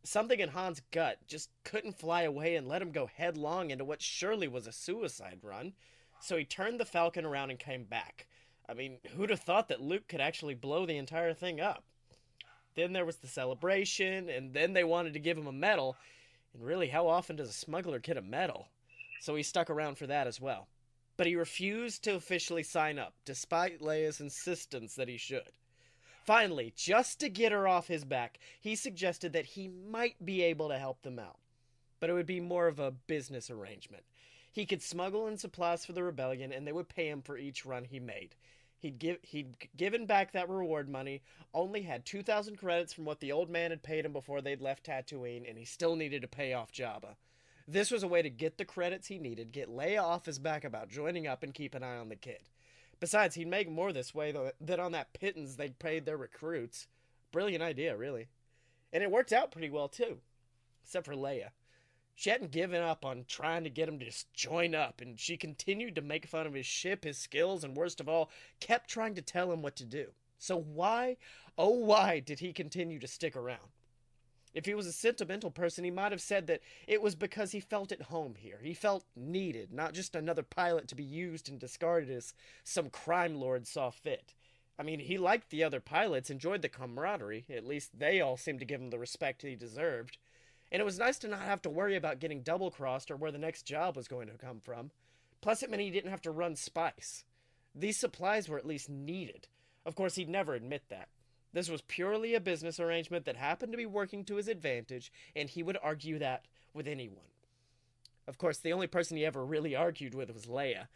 Something in Han's gut just couldn't fly away and let him go headlong into what surely was a suicide run. So he turned the Falcon around and came back. I mean, who'd have thought that Luke could actually blow the entire thing up? Then there was the celebration, and then they wanted to give him a medal. And really, how often does a smuggler get a medal? So he stuck around for that as well. But he refused to officially sign up, despite Leia's insistence that he should. Finally, just to get her off his back, he suggested that he might be able to help them out. But it would be more of a business arrangement. He could smuggle in supplies for the rebellion, and they would pay him for each run he made. He'd given back that reward money, only had 2,000 credits from what the old man had paid him before they'd left Tatooine, and he still needed to pay off Jabba. This was a way to get the credits he needed, get Leia off his back about joining up, and keep an eye on the kid. Besides, he'd make more this way than on that pittance they'd paid their recruits. Brilliant idea, really. And it worked out pretty well, too. Except for Leia. She hadn't given up on trying to get him to just join up, and she continued to make fun of his ship, his skills, and worst of all, kept trying to tell him what to do. So why, oh why, did he continue to stick around? If he was a sentimental person, he might have said that it was because he felt at home here. He felt needed, not just another pilot to be used and discarded as some crime lord saw fit. I mean, he liked the other pilots, enjoyed the camaraderie. At least they all seemed to give him the respect he deserved. And it was nice to not have to worry about getting double-crossed or where the next job was going to come from. Plus, it meant he didn't have to run spice. These supplies were at least needed. Of course, he'd never admit that. This was purely a business arrangement that happened to be working to his advantage, and he would argue that with anyone. Of course, the only person he ever really argued with was Leia,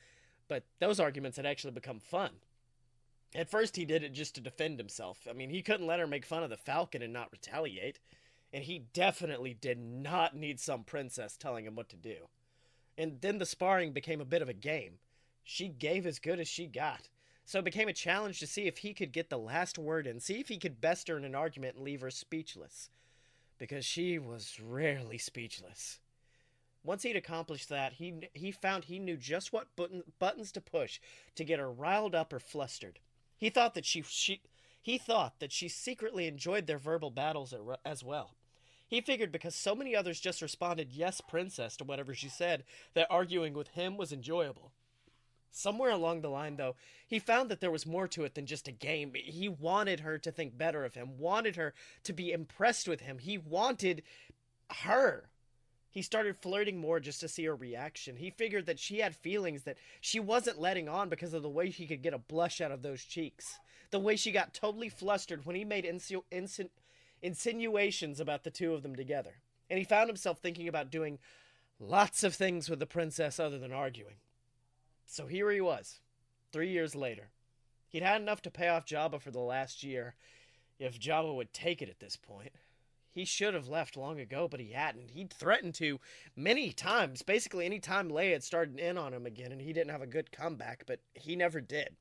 but those arguments had actually become fun. At first, he did it just to defend himself. I mean, he couldn't let her make fun of the Falcon and not retaliate. And he definitely did not need some princess telling him what to do. And then the sparring became a bit of a game. She gave as good as she got. So it became a challenge to see if he could get the last word in, see if he could best her in an argument and leave her speechless. Because she was rarely speechless. Once he'd accomplished that, he found he knew just what buttons to push to get her riled up or flustered. He thought that he thought that she secretly enjoyed their verbal battles as well. He figured because so many others just responded yes, princess, to whatever she said, that arguing with him was enjoyable. Somewhere along the line, though, he found that there was more to it than just a game. He wanted her to think better of him, wanted her to be impressed with him. He wanted her. He started flirting more just to see her reaction. He figured that she had feelings that she wasn't letting on because of the way he could get a blush out of those cheeks. The way she got totally flustered when he made insinuations about the two of them together. And he found himself thinking about doing lots of things with the princess other than arguing. So here he was, 3 years later. He'd had enough to pay off Jabba for the last year, if Jabba would take it at this point. He should have left long ago, but he hadn't. He'd threatened to many times, basically any time Leia had started in on him again, and he didn't have a good comeback, but he never did.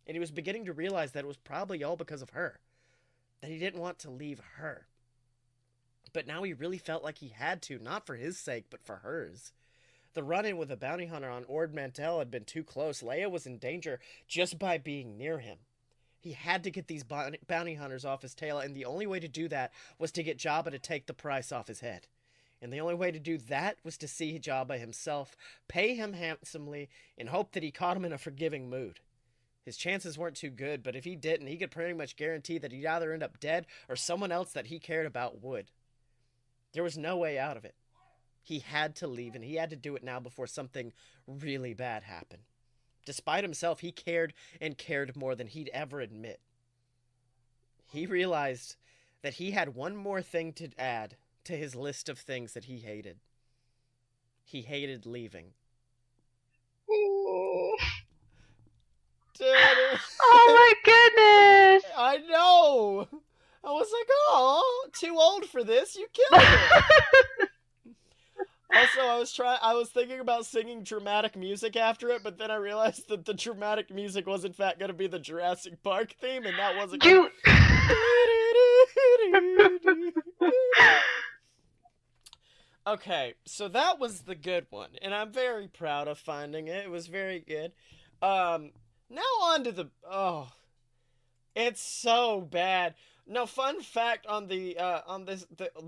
And he was beginning to realize that it was probably all because of her, that he didn't want to leave her. But now he really felt like he had to, not for his sake, but for hers. The run-in with the bounty hunter on Ord Mantell had been too close. Leia was in danger just by being near him. He had to get these bounty hunters off his tail, and the only way to do that was to get Jabba to take the price off his head. And the only way to do that was to see Jabba himself, pay him handsomely, and hope that he caught him in a forgiving mood. His chances weren't too good, but if he didn't, he could pretty much guarantee that he'd either end up dead or someone else that he cared about would. There was no way out of it. He had to leave, and he had to do it now before something really bad happened. Despite himself, he cared and cared more than he'd ever admit. He realized that he had one more thing to add to his list of things that he hated. He hated leaving. Oh my goodness! I know! I was like, oh, too old for this. You killed it. Also, I was thinking about singing dramatic music after it, but then I realized that the dramatic music was in fact going to be the Jurassic Park theme, and that wasn't You. Okay, so that was the good one, and I'm very proud of finding it. It was very good. Now on to the it's so bad. No, fun fact on the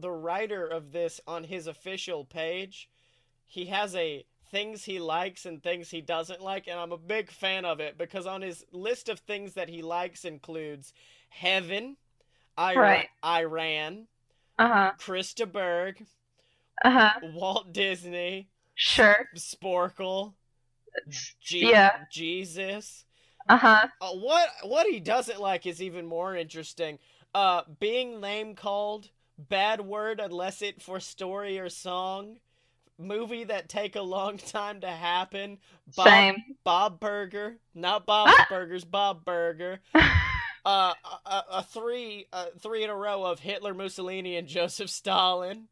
writer of this on his official page, he has a things he likes and things he doesn't like, and I'm a big fan of it because on his list of things that he likes includes Heaven, Right. Iran, Uh-huh. Krista Berg, Uh-huh. Walt Disney, Sure. Sporkle, Yeah. Jesus. Uh-huh. What he doesn't like is even more interesting. Being name called, bad word unless it for story or song, movie that take a long time to happen. Same. Bob Burger, not Bob's Burgers, Bob Burger. Three in a row of Hitler, Mussolini, and Joseph Stalin.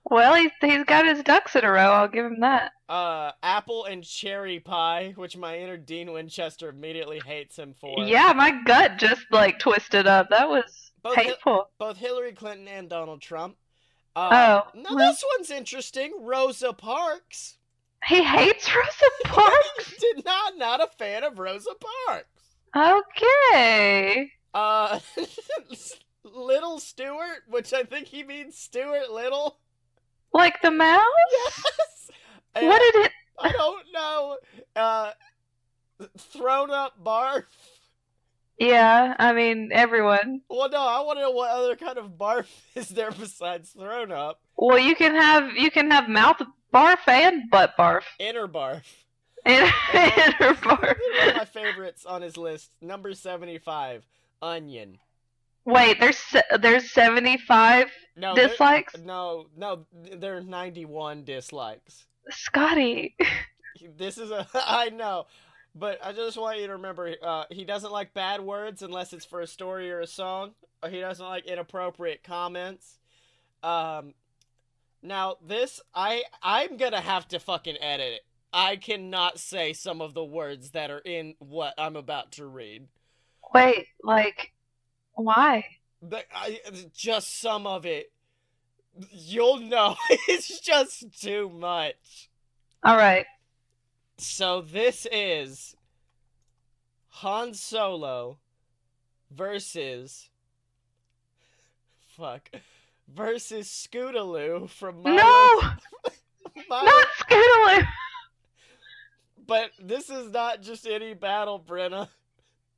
Well, he's got his ducks in a row. I'll give him that. Apple and cherry pie, which my inner Dean Winchester immediately hates him for. Yeah, my gut just like twisted up. That was painful. Both Hillary Clinton and Donald Trump. Now this one's interesting. Rosa Parks. He hates Rosa Parks? Not a fan of Rosa Parks. Okay. Little Stewart, which I think he means Stuart Little. Like the mouse? Yes. What did it? I don't know. Thrown up barf. Yeah, I mean everyone. Well, no, I want to know what other kind of barf is there besides thrown up. Well, you can have mouth barf and butt barf. Inner barf. Inner barf. One of my favorites on his list, number 75, onion. Wait, there's 75 dislikes? No, there are 91 dislikes. Scottye. This is I know. But I just want you to remember, he doesn't like bad words unless it's for a story or a song. Or he doesn't like inappropriate comments. Um, Now this, I'm gonna have to fucking edit it. I cannot say some of the words that are in what I'm about to read. Wait, like, why? But just some of it. You'll know. It's just too much. All right. So this is Han Solo versus fuck versus Scootaloo from No, My not Scootaloo. But this is not just any battle, Brenna.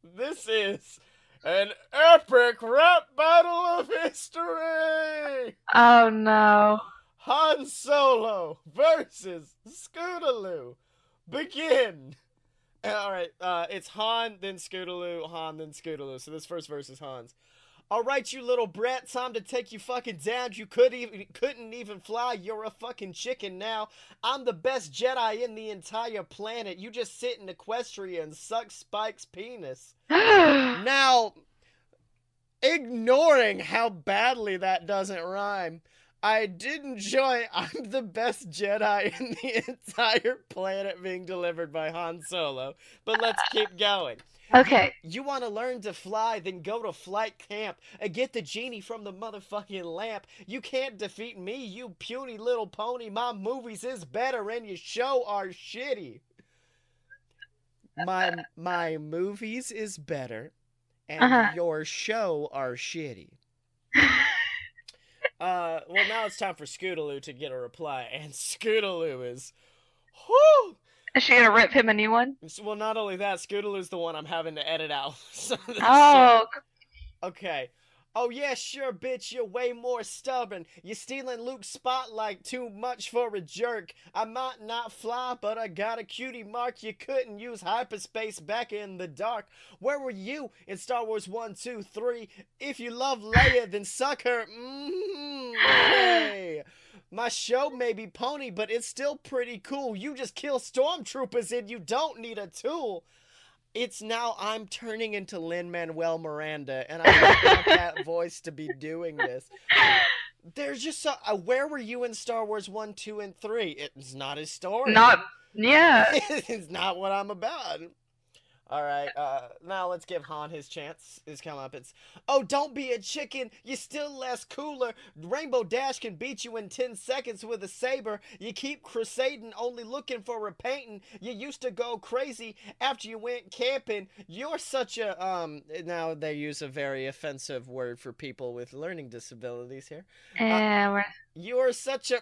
This is an epic rap battle of history! Oh no. Han Solo versus Scootaloo. Begin! Alright, it's Han, then Scootaloo, Han, then Scootaloo. So this first verse is Han's. Alright, you little brat, time to take you fucking down. You couldn't even fly. You're a fucking chicken now. I'm the best Jedi in the entire planet. You just sit in Equestria and suck Spike's penis. Now, ignoring how badly that doesn't rhyme, I did enjoy I'm the best Jedi in the entire planet being delivered by Han Solo. But let's keep going. Okay. You want to learn to fly, then go to flight camp and get the genie from the motherfucking lamp. You can't defeat me, you puny little pony. My movies is better and your show are shitty. My movies is better and your show are shitty. Well, now it's time for Scootaloo to get a reply, and Scootaloo is, whoo! Is she gonna rip him a new one? Well, not only that, Scootaloo's the one I'm having to edit out. Oh. Okay. Oh yeah, sure, bitch, you're way more stubborn. You're stealing Luke's spotlight too much for a jerk. I might not fly, but I got a cutie mark. You couldn't use hyperspace back in the dark. Where were you in Star Wars 1, 2, 3? If you love Leia, then suck her. Hey. My show may be pony, but it's still pretty cool. You just kill stormtroopers and you don't need a tool. It's now I'm turning into Lin-Manuel Miranda, and I don't want that voice to be doing this. There's just so... where were you in Star Wars 1, 2, and 3? It's not his story. Yeah. It's not what I'm about. Alright, now let's give Han his chance, his comeuppance. Oh, don't be a chicken, you're still less cooler. Rainbow Dash can beat you in 10 seconds with a saber. You keep crusading, only looking for a painting. You used to go crazy after you went camping. You're such a, now they use a very offensive word for people with learning disabilities here. You're such a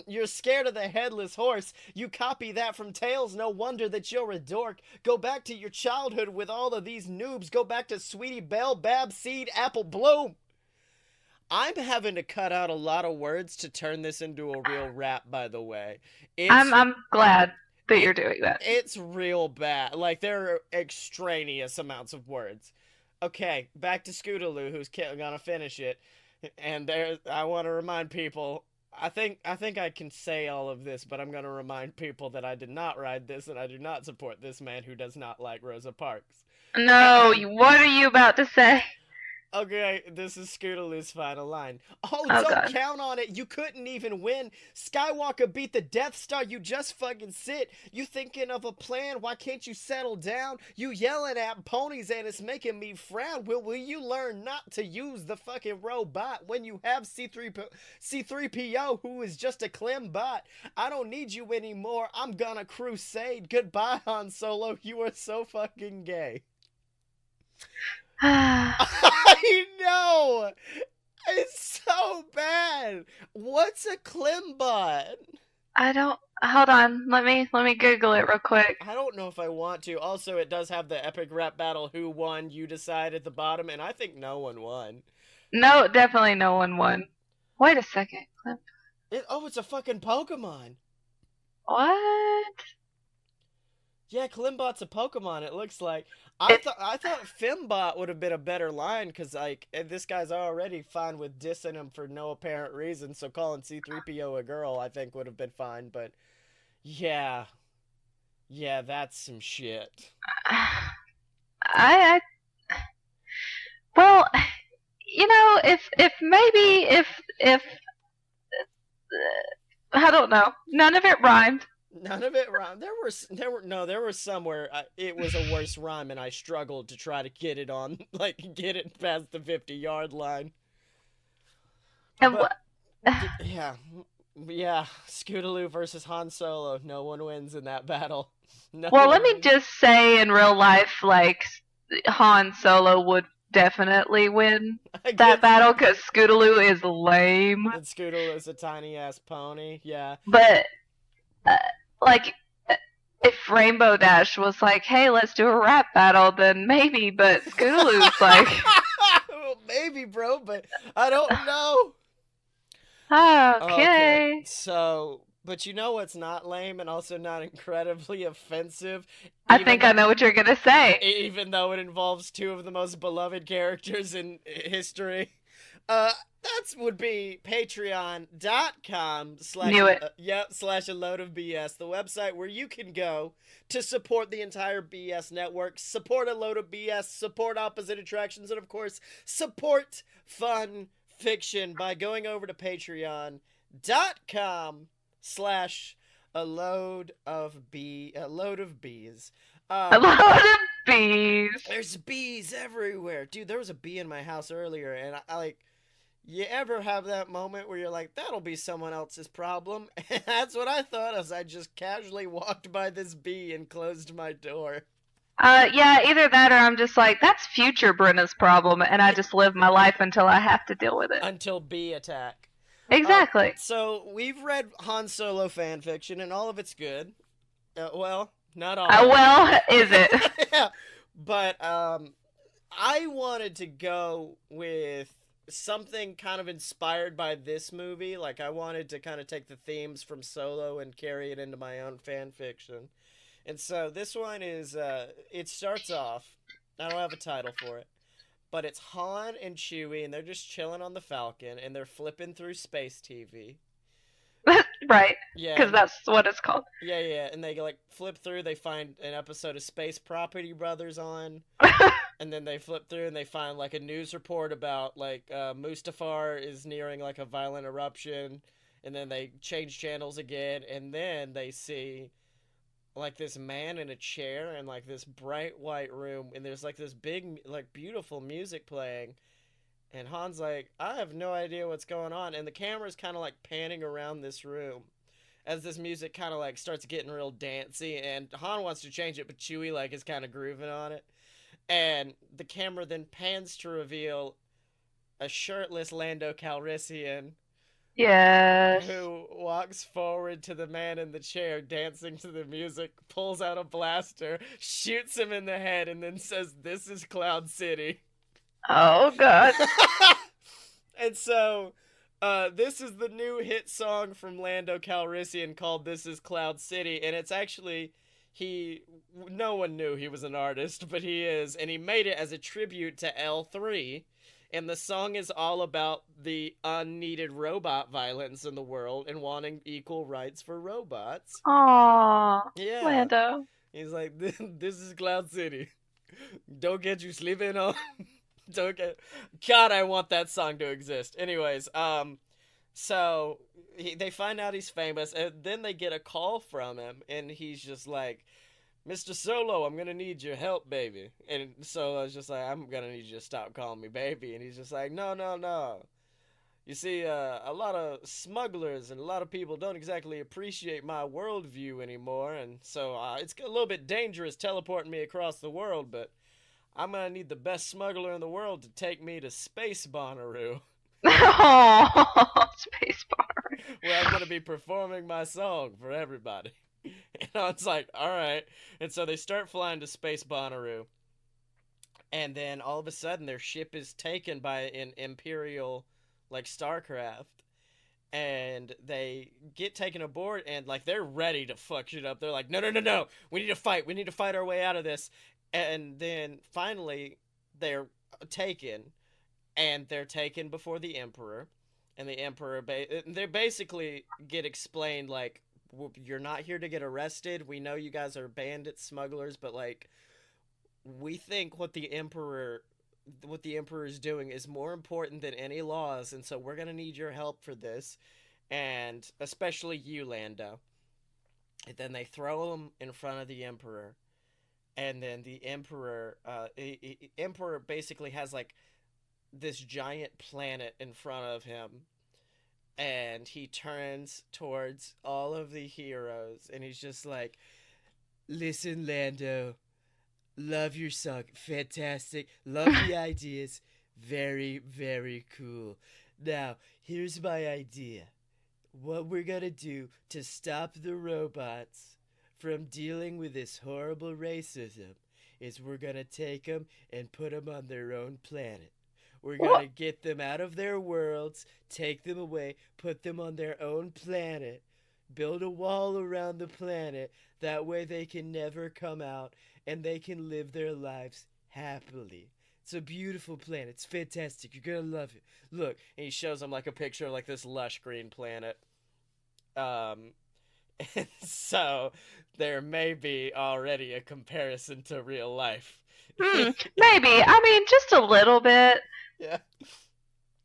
you're scared of the headless horse. You copy that from Tales. No wonder that you're a dork. Go back to your childhood with all of these noobs. Go back to Sweetie Belle, Bab Seed, Apple Bloom. I'm having to cut out a lot of words to turn this into a real rap, by the way. I'm glad that you're doing that. It's real bad. Like, there are extraneous amounts of words. Okay, back to Scootaloo, who's gonna finish it. And there, I want to remind people. I think I can say all of this, but I'm going to remind people that I did not ride this, and I do not support this man who does not like Rosa Parks. No, what are you about to say? Okay, this is Scootaloo's final line. Oh, Oh, don't God. count on it. You couldn't even win. Skywalker beat the Death Star. You just fucking sit. You thinking of a plan? Why can't you settle down? You yelling at ponies and it's making me frown. Will you learn not to use the fucking robot when you have C3PO who is just a Clem bot? I don't need you anymore. I'm gonna crusade. Goodbye, Han Solo. You are so fucking gay. I know! It's so bad! What's a Klimbot? I don't. Hold on. Let me Google it real quick. I don't know if I want to. Also, it does have the epic rap battle who won, you decide at the bottom, and I think no one won. No, definitely no one won. Wait a second. It's a fucking Pokemon. What? Yeah, Klimbot's a Pokemon, it looks like. I thought Fimbot would have been a better line, because, like, this guy's already fine with dissing him for no apparent reason, so calling C-3PO a girl, I think, would have been fine, but, yeah. Yeah, that's some shit. I well, if maybe I don't know, none of it rhymed. None of it rhymed. There were somewhere it was a worse rhyme, and I struggled to try to get it on, like get it past the 50-yard line. And But yeah, yeah, Scootaloo versus Han Solo. No one wins in that battle. No well, let one me wins. just say, in real life, like Han Solo would definitely win I that guess battle because Scootaloo is lame. and Scootaloo is a tiny ass pony. Yeah. But uh, like, if Rainbow Dash was like, "Hey, let's do a rap battle," then maybe. But Scootaloo's like, Well, maybe, bro, but I don't know. Okay, okay. so, but you know what's not lame and also not incredibly offensive, I even think I though, know what you're gonna say. even though it involves two of the most beloved characters in history? That would be patreon.com slash, Knew it. yep, slash a load of BS, the website where you can go to support the entire BS network, support a load of BS, support opposite attractions, and of course, support fun fiction by going over to patreon.com slash a load of bees. A Um, lot of bees. there's bees everywhere. Dude, there was a bee in my house earlier, and I like, you ever have that moment where you're like, that'll be someone else's problem? And that's what I thought as I just casually walked by this bee and closed my door. Yeah, either that or I'm just like, that's future Brenna's problem, and I Yeah, just live my life until I have to deal with it. until bee attack. Exactly. So we've read Han Solo fan fiction, and all of it's good. Well, not all of it. Well, is it? Yeah, but I wanted to go with something kind of inspired by this movie. Like I wanted to kind of take the themes from Solo and carry it into my own fan fiction. And so this one is it starts off, I don't have a title for it, but it's Han and Chewie and they're just chilling on the Falcon and they're flipping through space TV. Right, Yeah, because that's what it's called. yeah, and they like flip through, they find an episode of Space Property Brothers on. And then they flip through and they find like a news report about like Mustafar is nearing like a violent eruption, and then they change channels again, and then they see like this man in a chair in like this bright white room, and there's like this big like beautiful music playing, and Han's like, I have no idea what's going on, and the camera's kind of like panning around this room as this music kind of like starts getting real dancey, and Han wants to change it, but Chewie like is kind of grooving on it. And the camera then pans to reveal a shirtless Lando Calrissian Yes. who walks forward to the man in the chair dancing to the music, pulls out a blaster, shoots him in the head, and then says, "This is Cloud City." Oh God. And so, this is the new hit song from Lando Calrissian called "This Is Cloud City," and it's actually he. No one knew he was an artist, but he is, and he made it as a tribute to L3. And the song is all about the unneeded robot violence in the world and wanting equal rights for robots. Aw, Yeah, Lando. he's like, "This is Cloud City. Don't get you sleeping on." Don't get. God, I want that song to exist. Anyways, so they find out he's famous, and then they get a call from him, and he's just like, "Mr. Solo, I'm gonna need your help, baby." And Solo's just like, "I'm gonna need you to stop calling me baby." And he's just like, "No, no, no. You see, a lot of smugglers and a lot of people don't exactly appreciate my worldview anymore, and so it's a little bit dangerous teleporting me across the world, but I'm gonna need the best smuggler in the world to take me to Space Bonnaroo, Oh, space bar. where I'm gonna be performing my song for everybody." And I was like, all right. And so they start flying to Space Bonnaroo, and then all of a sudden their ship is taken by an Imperial, like, Starcraft. And they get taken aboard, and like they're ready to fuck shit up. They're like, no, no, no, no, we need to fight. We need to fight our way out of this. And then finally, they're taken, and they're taken before the Emperor, and the Emperor they basically get explained like you're not here to get arrested. We know you guys are bandits, smugglers, but like we think what the emperor is doing is more important than any laws, and so we're going to need your help for this, and especially you, Lando. And then they throw him in front of the emperor, and then the emperor basically has like this giant planet in front of him, and he turns towards all of the heroes and he's just like, listen, Lando, love your song, fantastic, love the ideas, very, very cool. Now here's my idea. What we're gonna do to stop the robots from dealing with this horrible racism is we're gonna take them and put them on their own planet. We're gonna get them out of their worlds, take them away, put them on their own planet, build a wall around the planet. That way they can never come out and they can live their lives happily. It's a beautiful planet. It's fantastic. You're gonna love it. Look, and he shows them like a picture of like this lush green planet. Um, and so there may be already a comparison to real life. Maybe. I mean, just a little bit. Yeah.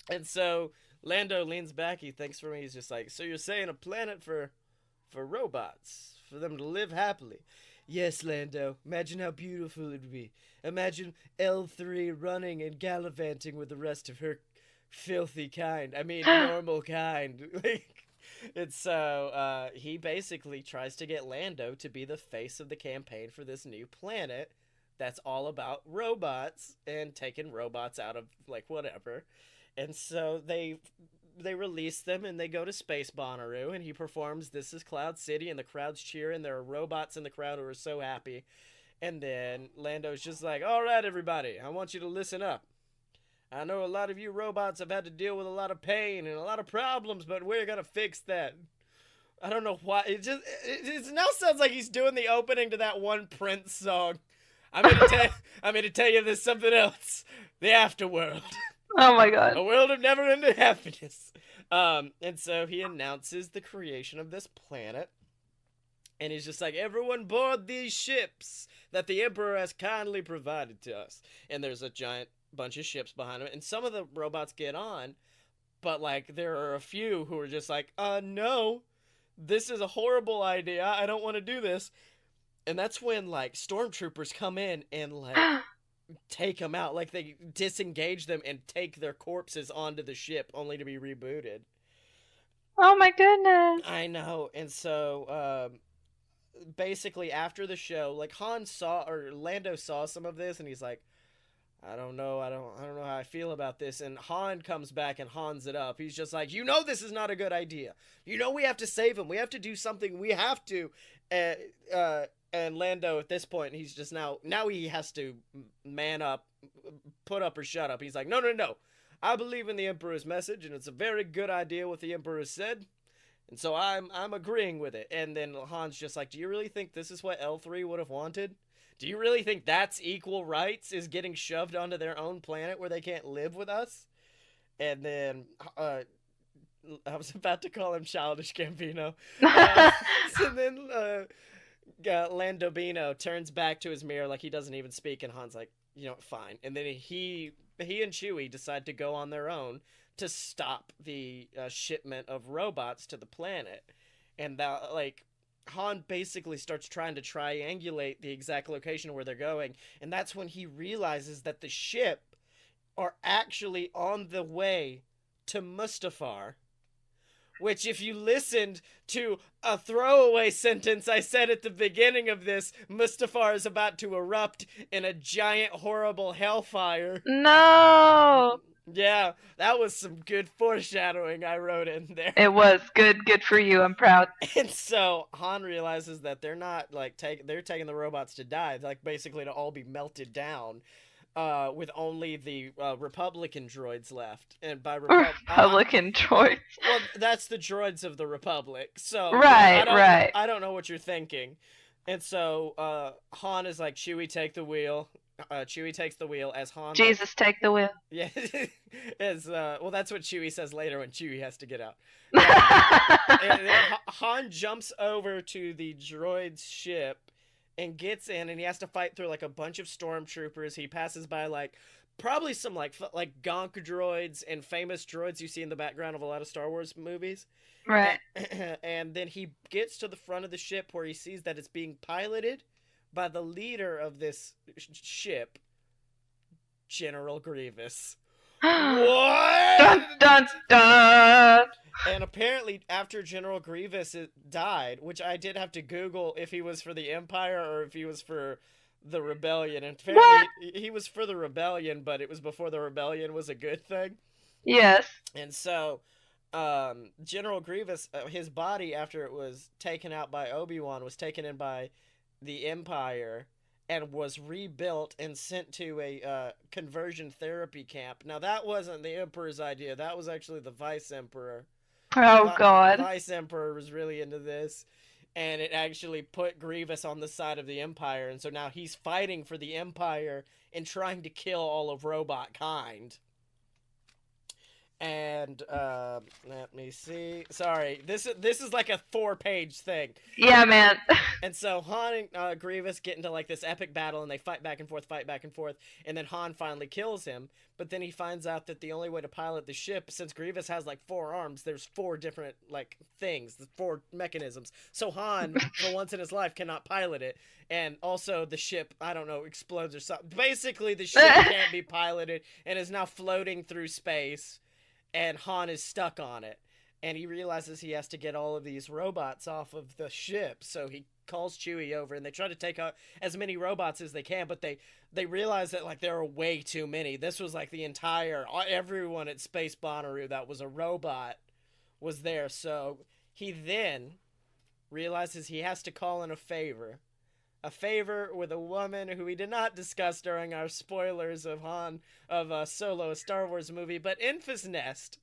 And so Lando leans back. He thinks for me. He's just like, so you're saying a planet for robots, for them to live happily? Yes, Lando. Imagine how beautiful it would be. Imagine L3 running and gallivanting with the rest of her filthy kind. I mean, normal kind. And so he basically tries to get Lando to be the face of the campaign for this new planet that's all about robots and taking robots out of like whatever. And so they release them and they go to Space Bonnaroo and he performs This Is Cloud City and the crowd's cheering. There are robots in the crowd who are so happy. And then Lando's just like, all right, everybody, I want you to listen up. I know a lot of you robots have had to deal with a lot of pain and a lot of problems, but we're going to fix that. I don't know why. It now sounds like he's doing the opening to that one Prince song. I'm going to tell you there's something else. The afterworld. Oh my god. A world of never-ending happiness. And so he announces the creation of this planet. And he's just like, everyone board these ships that the Emperor has kindly provided to us. And there's a giant bunch of ships behind him. And some of the robots get on. But, like, there are a few who are just like, no, this is a horrible idea. I don't want to do this. And that's when, like, stormtroopers come in and, like, take them out. Like, they disengage them and take their corpses onto the ship only to be rebooted. Oh my goodness. I know. And so, basically, after the show, like, Lando saw some of this and he's like, I don't know how I feel about this. And Han comes back and Hans it up. He's just like, this is not a good idea. We have to save him. We have to do something. We have to. And Lando, at this point, he's just now he has to man up, put up or shut up. He's like, no. I believe in the Emperor's message, and it's a very good idea what the Emperor said. And so I'm agreeing with it. And then Han's just like, do you really think this is what L3 would have wanted? Do you really think that's equal rights, is getting shoved onto their own planet where they can't live with us? And then, I was about to call him Childish Gambino. So then, Landobino turns back to his mirror like he doesn't even speak, and Han's like, fine. And then he and Chewie decide to go on their own to stop the shipment of robots to the planet. And that, like, Han basically starts trying to triangulate the exact location where they're going, and that's when he realizes that the ship are actually on the way to Mustafar. Which, if you listened to a throwaway sentence I said at the beginning of this, Mustafar is about to erupt in a giant, horrible hellfire. No! Yeah, that was some good foreshadowing I wrote in there. It was good. Good for you. I'm proud. And so Han realizes that they're not like they're taking the robots to die, like basically to all be melted down, with only the Republican droids left. And by Republican droids. Well, that's the droids of the Republic. So right. I don't know what you're thinking. And so Han is like, Chewie, take the wheel. Chewie takes the wheel as Han like Jesus, take the wheel. yeah as well that's what Chewie says later when Chewie has to get out. Uh, and then Han jumps over to the droid's ship and gets in, and he has to fight through like a bunch of stormtroopers. He passes by like probably some like gonk droids and famous droids you see in the background of a lot of Star Wars movies. Right. And then he gets to the front of the ship where he sees that it's being piloted by the leader of this ship, General Grievous. What? Dun dun dun. And apparently, after General Grievous died, which I did have to Google if he was for the Empire or if he was for the Rebellion. And What? apparently, he was for the Rebellion, but it was before the Rebellion was a good thing. Yes. And so, General Grievous, his body, after it was taken out by Obi-Wan, was taken in by the Empire and was rebuilt and sent to a conversion therapy camp. Now, that wasn't the Emperor's idea. That was actually the Vice Emperor. Oh God. Vice Emperor was really into this, and it actually put Grievous on the side of the Empire, and so now he's fighting for the Empire and trying to kill all of robot kind. And let me see. Sorry, this is like a 4-page thing. Yeah, man. And so Han and Grievous get into like this epic battle, and they fight back and forth, and then Han finally kills him. But then he finds out that the only way to pilot the ship, since Grievous has like 4 arms, there's 4 different like things, 4 mechanisms. So Han, for once in his life, cannot pilot it, and also the ship, I don't know, explodes or something. Basically, the ship can't be piloted and is now floating through space, and Han is stuck on it. And he realizes he has to get all of these robots off of the ship, so he calls Chewie over, and they try to take out as many robots as they can, but they realize that like there are way too many. This was like the entire everyone at Space Bonnaroo that was a robot was there. So he then realizes he has to call in a favor with a woman who we did not discuss during our spoilers of Solo, a Star Wars movie, but Enfys Nest.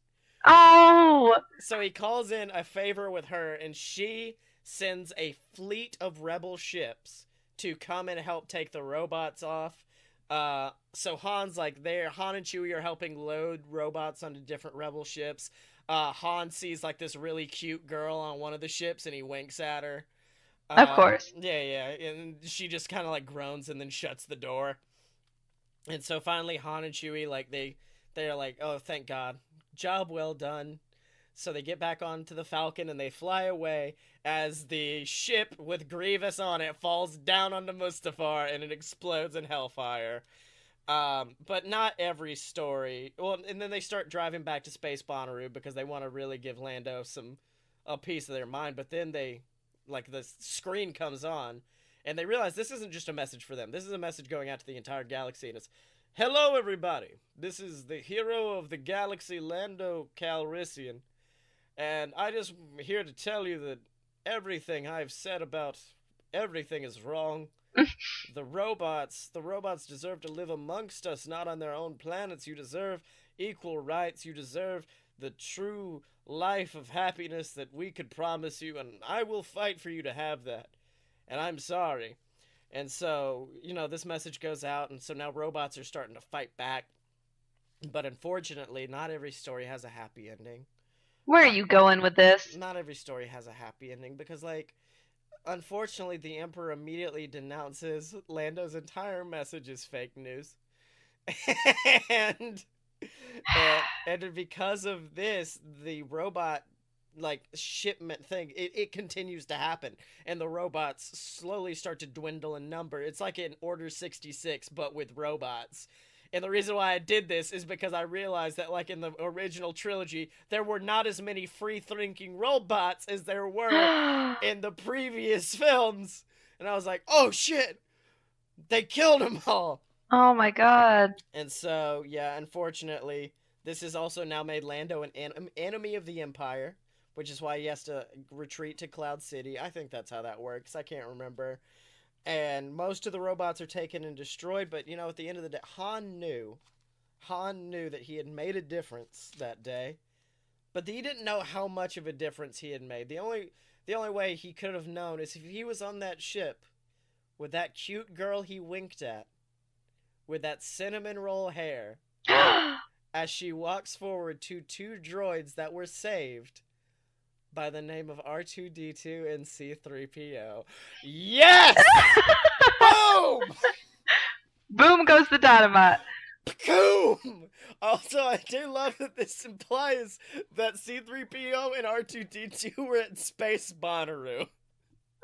Oh. So he calls in a favor with her, and she sends a fleet of rebel ships to come and help take the robots off. So Han's like there. Han and Chewie are helping load robots onto different rebel ships. Han sees like this really cute girl on one of the ships, and he winks at her. Of course. Yeah, and she just kind of like groans and then shuts the door. And so finally, Han and Chewie like they're like, oh, thank God, job well done. So they get back onto the Falcon and they fly away as the ship with Grievous on it falls down onto Mustafar and it explodes in hellfire. But not every story. Well, and then they start driving back to Space Bonnaroo because they want to really give Lando a piece of their mind. But then like the screen comes on and they realize this isn't just a message for them. This is a message going out to the entire galaxy, and it's, hello everybody, this is the hero of the galaxy, Lando Calrissian, and I just here to tell you that everything I've said about everything is wrong. The robots deserve to live amongst us, not on their own planets. You deserve equal rights. You deserve the true life of happiness that we could promise you, and I will fight for you to have that. And I'm sorry. And so, this message goes out, and so now robots are starting to fight back. But unfortunately, not every story has a happy ending. Where are you going with this? Not every story has a happy ending, because, unfortunately, the Emperor immediately denounces Lando's entire message as fake news. and because of this, the robot shipment thing, it continues to happen, and the robots slowly start to dwindle in number. It's like in Order 66 but with robots. And the reason why I did this is because I realized that in the original trilogy there were not as many free-thinking robots as there were in the previous films, and I was like, oh shit, they killed them all. Oh my God. And so yeah, unfortunately this has also now made Lando an enemy of the Empire, which is why he has to retreat to Cloud City. I think that's how that works. I can't remember. And most of the robots are taken and destroyed, but, at the end of the day, Han knew that he had made a difference that day, but he didn't know how much of a difference he had made. The only way he could have known is if he was on that ship with that cute girl he winked at, with that cinnamon roll hair as she walks forward to two droids that were saved by the name of R2-D2 and C-3PO. Yes! Boom! Boom goes the dynamite. Boom! Also, I do love that this implies that C-3PO and R2-D2 were at Space Bonnaroo.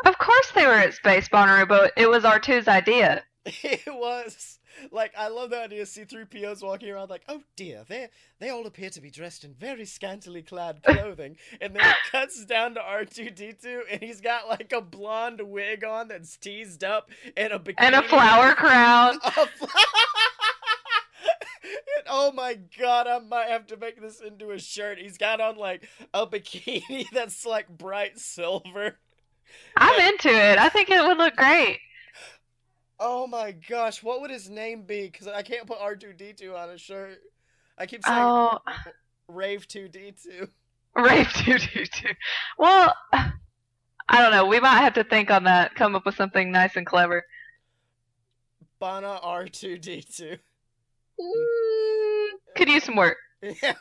Of course they were at Space Bonnaroo, but it was R2's idea. It was. Like, I love the idea of C-3PO's walking around like, oh dear, they all appear to be dressed in very scantily clad clothing. And then it cuts down to R2-D2, and he's got like a blonde wig on that's teased up and a bikini. And a flower crown. Oh my god, I might have to make this into a shirt. He's got on like a bikini that's like bright silver. I'm into it. I think it would look great. Oh my gosh, what would his name be? Because I can't put R2-D2 on a shirt. I keep saying Rave2-D2. Rave2-D2. Well, I don't know. We might have to think on that. Come up with something nice and clever. Bana R2-D2. Could use some work.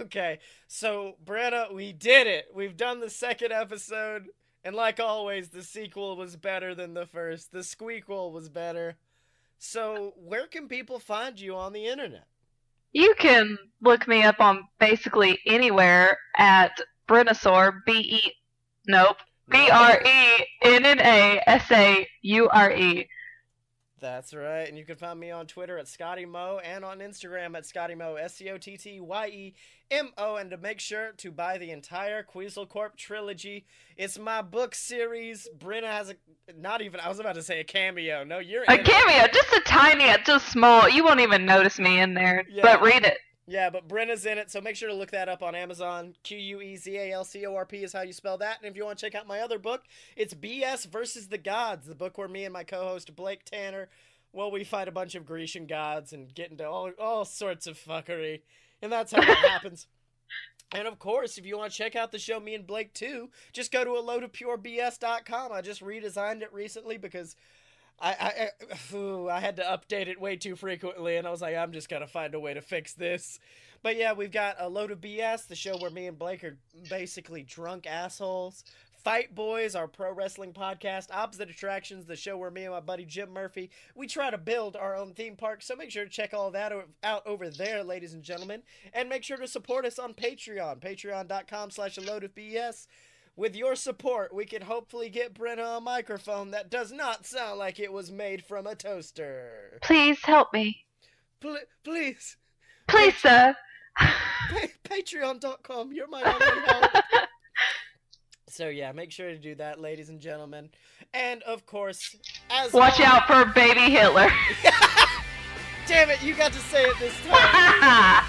Okay, so Brenna, we did it. We've done the second episode. And like always, the sequel was better than the first. The squeakquel was better. So, where can people find you on the internet? You can look me up on basically anywhere at Brennasaur, BRENNASAURE. That's right, and you can find me on Twitter at ScottyMo and on Instagram at ScottyMo, SCOTTYEMO, and to make sure to buy the entire Queasel trilogy. It's my book series. Brenna has I was about to say a cameo. No, you're in cameo, just a tiny, just small. You won't even notice me in there, but read it. Yeah, but Brenna's in it, so make sure to look that up on Amazon. QUEZALCORP is how you spell that. And if you want to check out my other book, it's BS versus the Gods, the book where me and my co-host Blake Tanner, well, we fight a bunch of Grecian gods and get into all sorts of fuckery. And that's how that happens. And of course, if you want to check out the show, me and Blake too, just go to aloadofpurebs.com. I just redesigned it recently because I had to update it way too frequently, and I was like, I'm just gonna find a way to fix this. But yeah, we've got A Load of BS, the show where me and Blake are basically drunk assholes. Fight Boys, our pro wrestling podcast. Opposite Attractions, the show where me and my buddy Jim Murphy, we try to build our own theme park. So make sure to check all that out over there, ladies and gentlemen. And make sure to support us on Patreon, patreon.com/aloadofbs. With your support, we can hopefully get Brenna a microphone that does not sound like it was made from a toaster. Please help me. Please. Please, sir. Patreon.com. You're my only help. So yeah, make sure to do that, ladies and gentlemen. And of course, watch out for baby Hitler. Damn it, you got to say it this time.